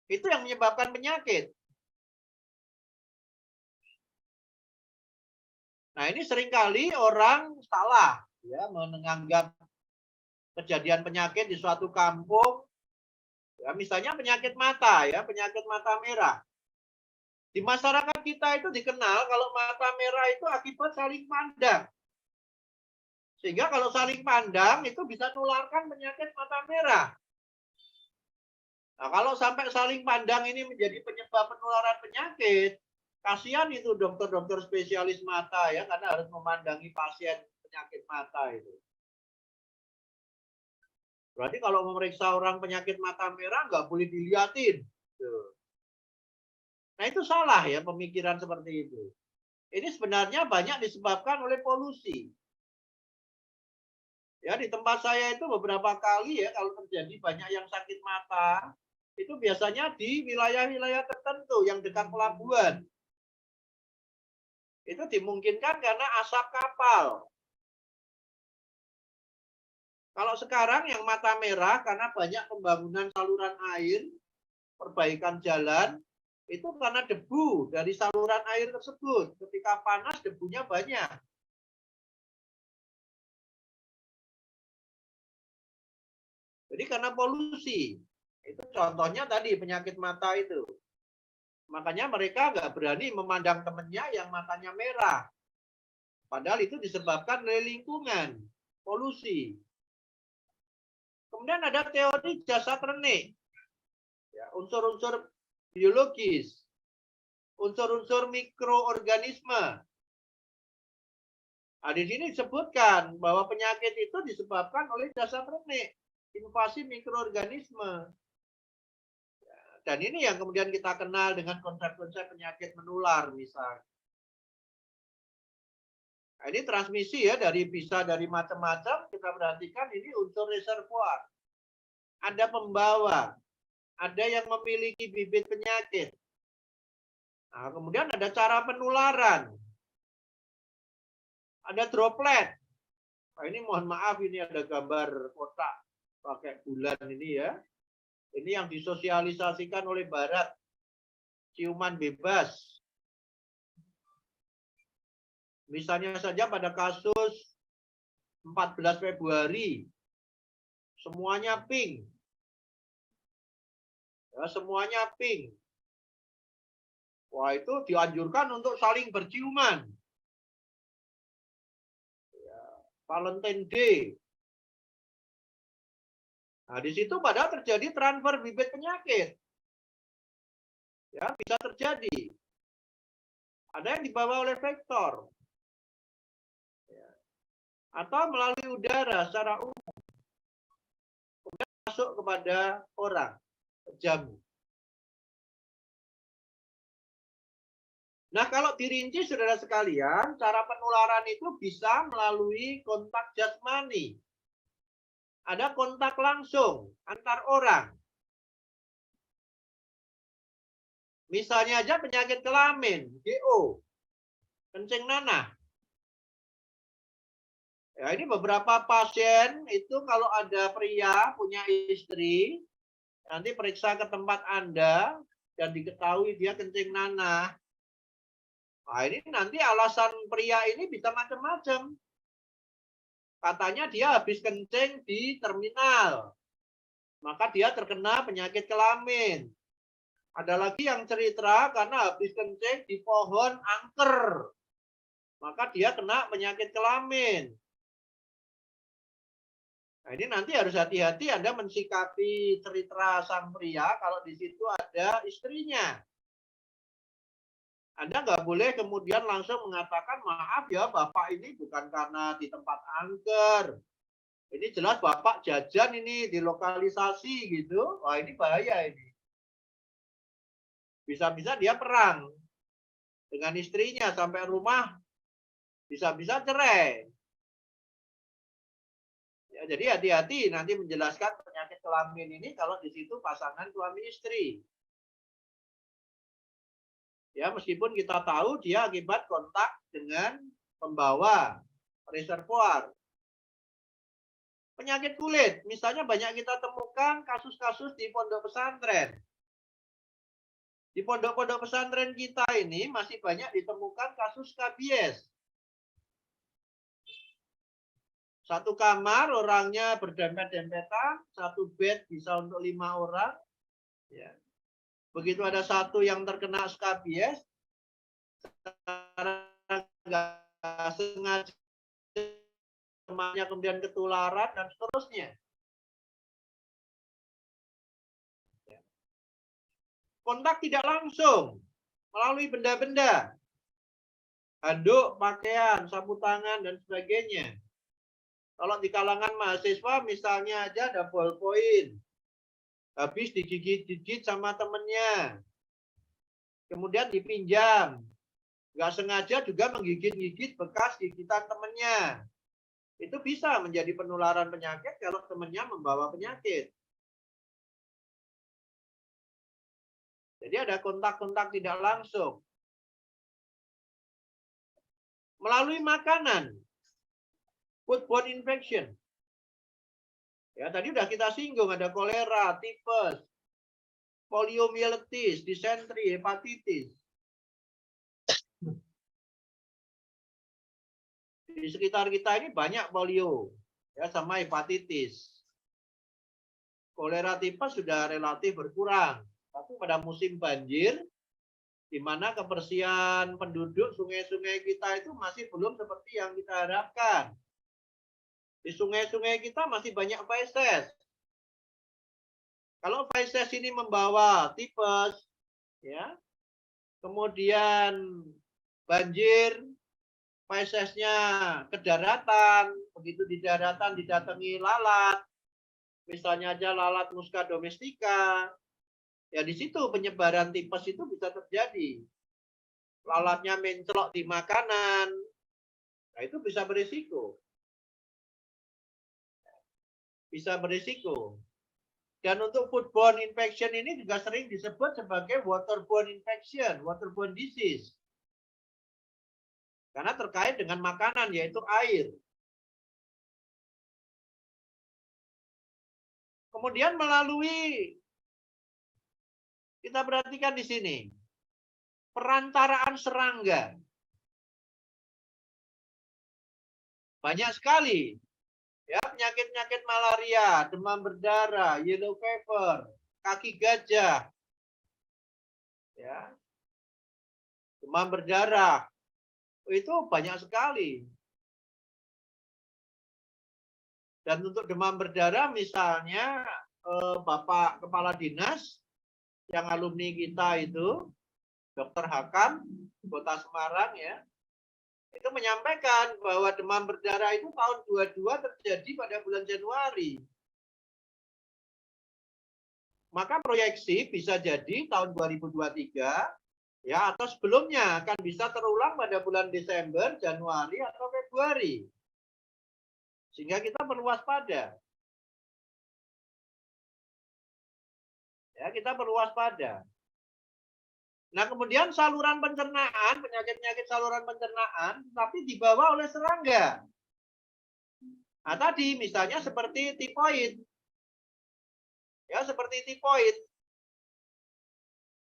Itu yang menyebabkan penyakit. Nah, ini seringkali orang salah ya menganggap kejadian penyakit di suatu kampung ya, misalnya penyakit mata ya, penyakit mata merah. Di masyarakat kita itu dikenal kalau mata merah itu akibat saling pandang. Sehingga kalau saling pandang itu bisa menularkan penyakit mata merah. Nah, kalau sampai saling pandang ini menjadi penyebab penularan penyakit, kasihan itu dokter-dokter spesialis mata ya, karena harus memandangi pasien penyakit mata itu. Berarti kalau memeriksa orang penyakit mata merah nggak boleh dilihatin. Nah, itu salah ya pemikiran seperti itu. Ini sebenarnya banyak disebabkan oleh polusi. Ya, di tempat saya itu beberapa kali ya kalau terjadi banyak yang sakit mata, itu biasanya di wilayah-wilayah tertentu yang dekat pelabuhan. Itu dimungkinkan karena asap kapal. Kalau sekarang yang mata merah karena banyak pembangunan saluran air, perbaikan jalan, itu karena debu dari saluran air tersebut. Ketika panas debunya banyak. Jadi karena polusi. Itu contohnya tadi penyakit mata itu. Makanya mereka nggak berani memandang temennya yang matanya merah. Padahal itu disebabkan oleh lingkungan, polusi. Kemudian ada teori jasad renik. Ya, unsur-unsur biologis, unsur-unsur mikroorganisme. Nah, di sini disebutkan bahwa penyakit itu disebabkan oleh jasad renik, invasi mikroorganisme. Dan ini yang kemudian kita kenal dengan konsep-konsep penyakit menular misalnya. Nah, ini transmisi ya bisa dari macam-macam. Kita perhatikan ini unsur reservoir. Ada pembawa. ada yang memiliki bibit penyakit. Nah, kemudian ada cara penularan. Ada droplet. Nah, ini mohon maaf, ini ada gambar kotak pakai bulan ini ya. Ini yang disosialisasikan oleh Barat. Ciuman bebas. Misalnya saja pada kasus 14 Februari, semuanya pink. Ya, semuanya pink. Wah, itu dianjurkan untuk saling berciuman. Ya, Valentine Day. Nah, di situ padahal terjadi transfer bibit penyakit. Ya, bisa terjadi. Ada yang dibawa oleh vektor. Ya. Atau melalui udara secara umum. Kemudian masuk kepada orang. Jamu. Nah, kalau dirinci saudara sekalian, cara penularan itu bisa melalui kontak jasmani. Ada kontak langsung antar orang. Misalnya aja penyakit kelamin, GO, kencing nanah. Ya, ini beberapa pasien itu kalau ada pria punya istri, nanti periksa ke tempat Anda dan diketahui dia kencing nanah. Nah, ini nanti alasan pria ini bisa macam-macam. Katanya dia habis kencing di terminal. Maka dia terkena penyakit kelamin. Ada lagi yang cerita karena habis kencing di pohon angker. Maka dia kena penyakit kelamin. Nah, ini nanti harus hati-hati Anda mensikapi cerita sang pria kalau di situ ada istrinya. Anda nggak boleh kemudian langsung mengatakan, maaf ya Bapak ini bukan karena di tempat angker. Ini jelas Bapak jajan ini di lokalisasi gitu. Wah, ini bahaya ini. Bisa-bisa dia perang dengan istrinya sampai rumah, bisa-bisa cerai. Ya, jadi hati-hati nanti menjelaskan penyakit kelamin ini kalau di situ pasangan suami istri. Ya, meskipun kita tahu dia akibat kontak dengan pembawa reservoir. Penyakit kulit, misalnya banyak kita temukan kasus-kasus di pondok pesantren. Di pondok-pondok pesantren kita ini masih banyak ditemukan kasus skabies. Satu kamar orangnya berdempet-dempetan, satu bed bisa untuk 5 orang. Ya. Begitu ada satu yang terkena skabies, secara nggak sengaja temannya kemudian ketularan dan seterusnya. Kontak tidak langsung melalui benda-benda, handuk, pakaian, sapu tangan dan sebagainya. Kalau di kalangan mahasiswa misalnya aja ada ballpoint, habis digigit-gigit sama temennya, kemudian dipinjam, nggak sengaja juga menggigit-gigit bekas gigitan temennya. Itu bisa menjadi penularan penyakit kalau temennya membawa penyakit. Jadi ada kontak-kontak tidak langsung. Melalui makanan, foodborne infection. Ya, tadi udah kita singgung ada kolera, tipes, poliomielitis, disentri, hepatitis. Di sekitar kita ini banyak polio, ya, sama hepatitis. Kolera tipes sudah relatif berkurang. Tapi pada musim banjir, di mana kebersihan penduduk sungai-sungai kita itu masih belum seperti yang kita harapkan. Di sungai-sungai kita masih banyak feses. Kalau feses ini membawa tipes, ya, kemudian banjir, fesesnya ke daratan, begitu di daratan didatangi lalat, misalnya aja lalat Musca domestica, ya di situ penyebaran tipes itu bisa terjadi. Lalatnya mencelok di makanan, nah itu bisa berisiko. Bisa berisiko. Dan untuk foodborne infection ini juga sering disebut sebagai waterborne infection, waterborne disease. Karena terkait dengan makanan, yaitu air. Kemudian melalui, kita perhatikan di sini, perantaraan serangga. Banyak sekali. Ya, penyakit-penyakit malaria, demam berdarah, yellow fever, kaki gajah. Ya. Demam berdarah. Itu banyak sekali. Dan untuk demam berdarah misalnya Bapak Kepala Dinas yang alumni kita itu, Dr. Hakam, Kota Semarang ya, itu menyampaikan bahwa demam berdarah itu tahun 22 terjadi pada bulan Januari. Maka proyeksi bisa jadi tahun 2023 ya atau sebelumnya akan bisa terulang pada bulan Desember, Januari atau Februari. Sehingga kita perlu waspada. Ya, kita perlu waspada. Nah, kemudian saluran pencernaan, penyakit-penyakit saluran pencernaan, tapi dibawa oleh serangga. Nah, tadi misalnya seperti tifoid. Ya, seperti tifoid.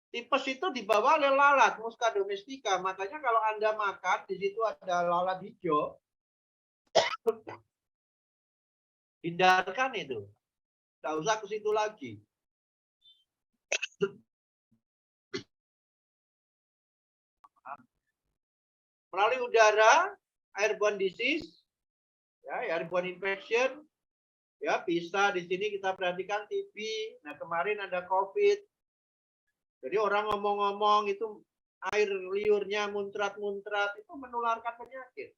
Tipes itu dibawa oleh lalat, Musca domestica. Makanya kalau Anda makan, di situ ada lalat hijau, hindarkan itu. Nggak usah ke situ lagi. Melalui udara, airborne disease, ya, airborne infection, ya bisa di sini kita perhatikan TB. Nah kemarin ada COVID. Jadi orang ngomong-ngomong itu air liurnya muncrat-muncrat itu menularkan penyakit.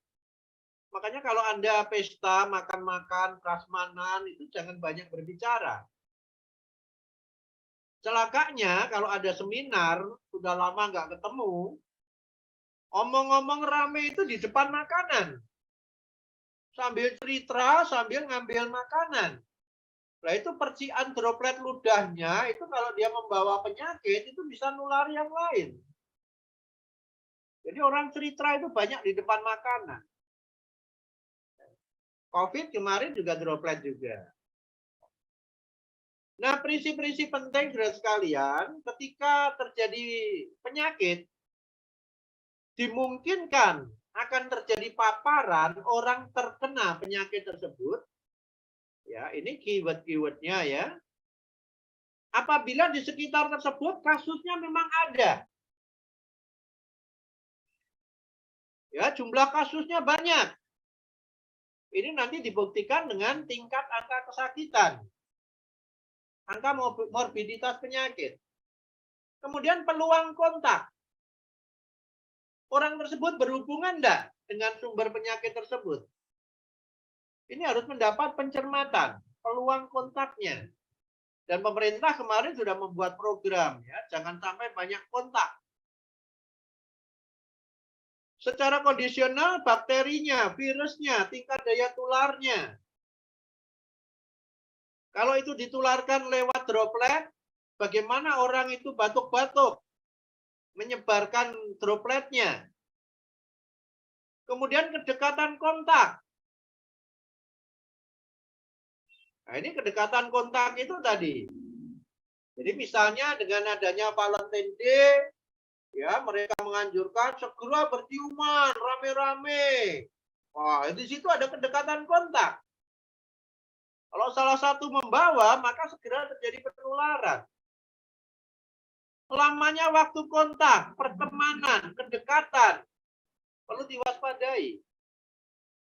Makanya kalau Anda pesta, makan-makan, prasmanan itu jangan banyak berbicara. Celakanya kalau ada seminar, sudah lama nggak ketemu, omong-omong rame itu di depan makanan. Sambil cerita, sambil ngambil makanan. Nah itu percikan droplet ludahnya, itu kalau dia membawa penyakit, itu bisa nular yang lain. Jadi orang cerita itu banyak di depan makanan. COVID kemarin juga droplet juga. Nah, prinsip-prinsip penting saudara sekalian, ketika terjadi penyakit, dimungkinkan akan terjadi paparan orang terkena penyakit tersebut. Ya, ini keyword-keywordnya ya. Apabila di sekitar tersebut kasusnya memang ada. Ya, jumlah kasusnya banyak. Ini nanti dibuktikan dengan tingkat angka kesakitan. Angka morbiditas penyakit. Kemudian peluang kontak. Orang tersebut berhubungan enggak dengan sumber penyakit tersebut? Ini harus mendapat pencermatan, peluang kontaknya. Dan pemerintah kemarin sudah membuat program, ya, jangan sampai banyak kontak. Secara kondisional, bakterinya, virusnya, tingkat daya tularnya. Kalau itu ditularkan lewat droplet, bagaimana orang itu batuk-batuk, menyebarkan dropletnya. Kemudian kedekatan kontak. Nah, ini kedekatan kontak itu tadi. Jadi misalnya dengan adanya Valentine Day, ya mereka menganjurkan segera berciuman rame-rame. Wah, di situ ada kedekatan kontak. Kalau salah satu membawa, maka segera terjadi penularan. Lamanya waktu kontak, pertemanan, kedekatan, perlu diwaspadai.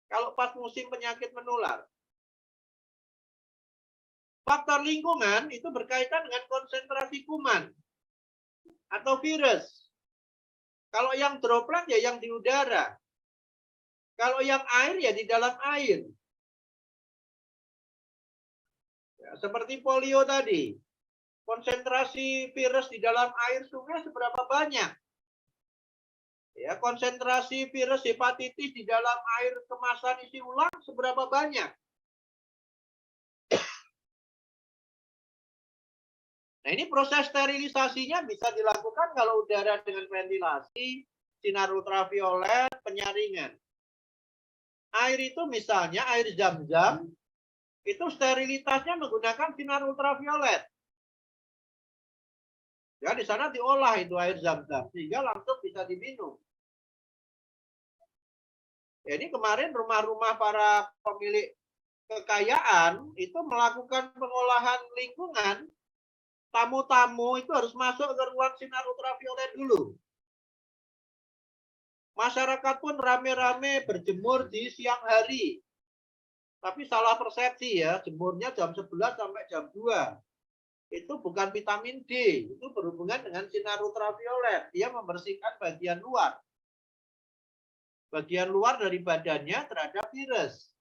Kalau pas musim penyakit menular. Faktor lingkungan itu berkaitan dengan konsentrasi kuman atau virus. Kalau yang droplet ya yang di udara. Kalau yang air ya di dalam air. Ya, seperti polio tadi. Konsentrasi virus di dalam air sungai seberapa banyak? Ya, konsentrasi virus hepatitis di dalam air kemasan isi ulang seberapa banyak? Nah, ini proses sterilisasinya bisa dilakukan kalau udara dengan ventilasi, sinar ultraviolet, penyaringan. Air itu misalnya air zam-zam, itu sterilitasnya menggunakan sinar ultraviolet. Ya, di sana diolah itu air zam-zam, sehingga langsung bisa diminum. Ya, ini kemarin rumah-rumah para pemilik kekayaan itu melakukan pengolahan lingkungan. Tamu-tamu itu harus masuk ke ruang sinar ultraviolet dulu. Masyarakat pun rame-rame berjemur di siang hari. Tapi salah persepsi ya, jemurnya jam 11 sampai jam 2. Itu bukan vitamin D, itu berhubungan dengan sinar ultraviolet. Dia membersihkan bagian luar. Bagian luar dari badannya terhadap virus.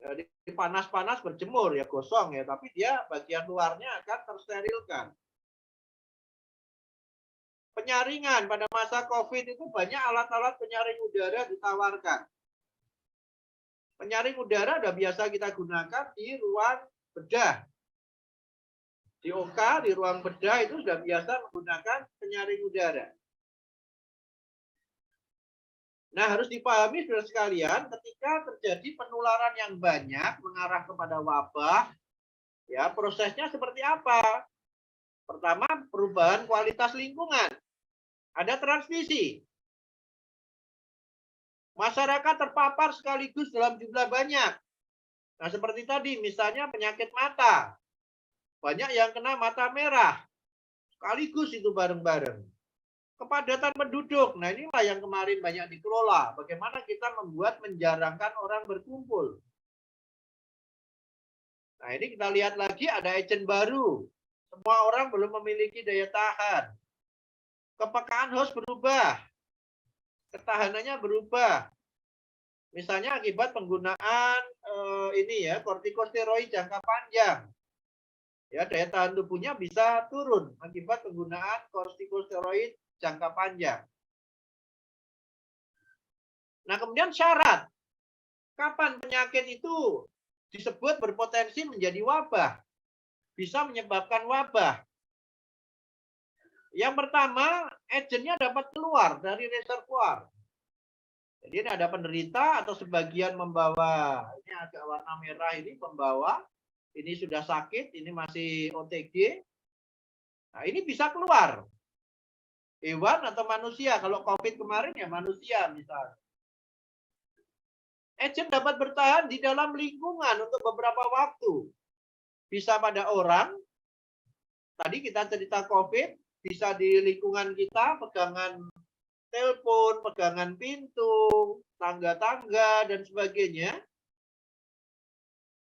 Jadi panas-panas berjemur ya gosong ya, tapi dia bagian luarnya akan tersterilkan. Penyaringan pada masa COVID itu banyak alat-alat penyaring udara ditawarkan. Penyaring udara sudah biasa kita gunakan di ruang bedah. Di OK, di ruang bedah itu sudah biasa menggunakan penyaring udara. Nah, harus dipahami saudara sekalian, ketika terjadi penularan yang banyak mengarah kepada wabah, ya prosesnya seperti apa? Pertama, perubahan kualitas lingkungan. Ada transmisi. Masyarakat terpapar sekaligus dalam jumlah banyak. Nah, seperti tadi, misalnya penyakit mata. Banyak yang kena mata merah. Sekaligus itu bareng-bareng. Kepadatan penduduk. Nah, inilah yang kemarin banyak dikelola. Bagaimana kita membuat menjarangkan orang berkumpul. Nah, ini kita lihat lagi ada agent baru. Semua orang belum memiliki daya tahan. Kepekaan host berubah. Ketahanannya berubah. Misalnya akibat penggunaan kortikosteroid jangka panjang. Ya, daya tahan tubuhnya bisa turun akibat penggunaan kortikosteroid jangka panjang. Nah, kemudian syarat. Kapan penyakit itu disebut berpotensi menjadi wabah? Bisa menyebabkan wabah. Yang pertama, agennya dapat keluar dari reservoir. Jadi ini ada penderita atau sebagian membawa, ini agak warna merah ini pembawa, ini sudah sakit, ini masih OTG. Nah, ini bisa keluar. Hewan atau manusia, kalau COVID kemarin ya manusia misalnya. Agen dapat bertahan di dalam lingkungan untuk beberapa waktu. Bisa pada orang, tadi kita cerita COVID, bisa di lingkungan kita, pegangan telepon, pegangan pintu, tangga-tangga, dan sebagainya.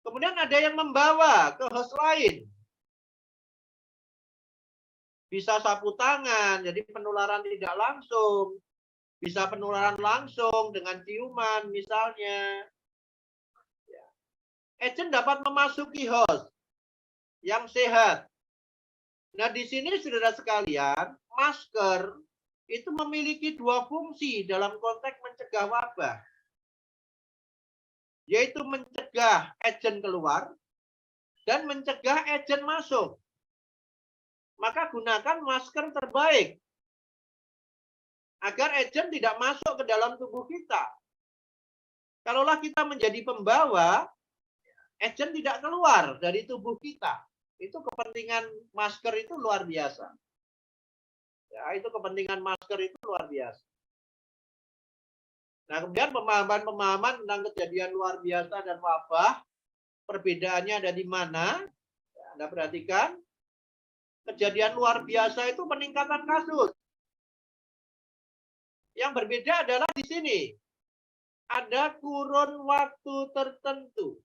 Kemudian ada yang membawa ke host lain. Bisa sapu tangan, jadi penularan tidak langsung. Bisa penularan langsung dengan ciuman misalnya. Agent dapat memasuki host yang sehat. Nah, di sini saudara sekalian, masker itu memiliki dua fungsi dalam konteks mencegah wabah. Yaitu mencegah agent keluar dan mencegah agent masuk. Maka gunakan masker terbaik agar agent tidak masuk ke dalam tubuh kita. Kalaulah kita menjadi pembawa, agent tidak keluar dari tubuh kita. Itu kepentingan masker itu luar biasa. Ya, itu kepentingan masker itu luar biasa. Nah, kemudian pemahaman-pemahaman tentang kejadian luar biasa dan wabah, perbedaannya ada di mana? Ya, Anda perhatikan, kejadian luar biasa itu peningkatan kasus. Yang berbeda adalah di sini. Ada kurun waktu tertentu.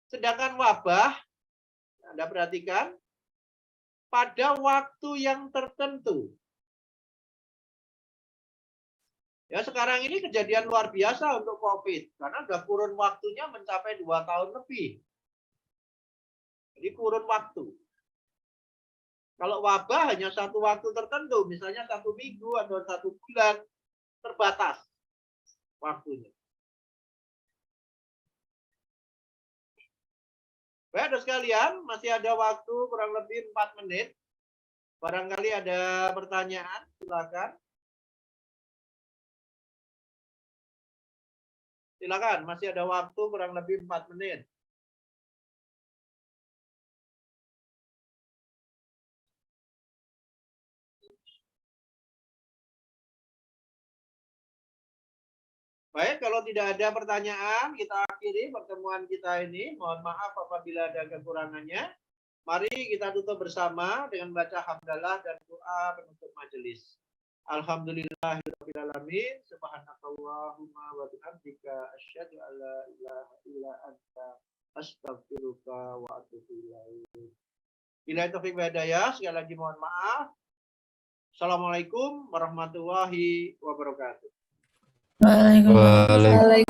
Sedangkan wabah, Anda perhatikan, pada waktu yang tertentu. Ya, sekarang ini kejadian luar biasa untuk COVID. Karena sudah kurun waktunya mencapai 2 tahun lebih. Jadi kurun waktu. Kalau wabah hanya satu waktu tertentu, misalnya 1 minggu atau 1 bulan, terbatas waktunya. Baik, saudara sekalian, masih ada waktu kurang lebih 4 menit. Barangkali ada pertanyaan, silakan. Silakan, masih ada waktu kurang lebih 4 menit. Baik, kalau tidak ada pertanyaan, kita akhiri pertemuan kita ini. Mohon maaf apabila ada kekurangannya. Mari kita tutup bersama dengan baca hamdalah dan doa penutup majelis. Alhamdulillahirabbil alamin, subhanakallahumma wa bihamdika asyhadu an la ilaha illa anta astaghfiruka wa atubu ilaik. Bila taufik wa hidayah, sekali lagi mohon maaf. Assalamualaikum warahmatullahi wabarakatuh.
Waalaikumsalam.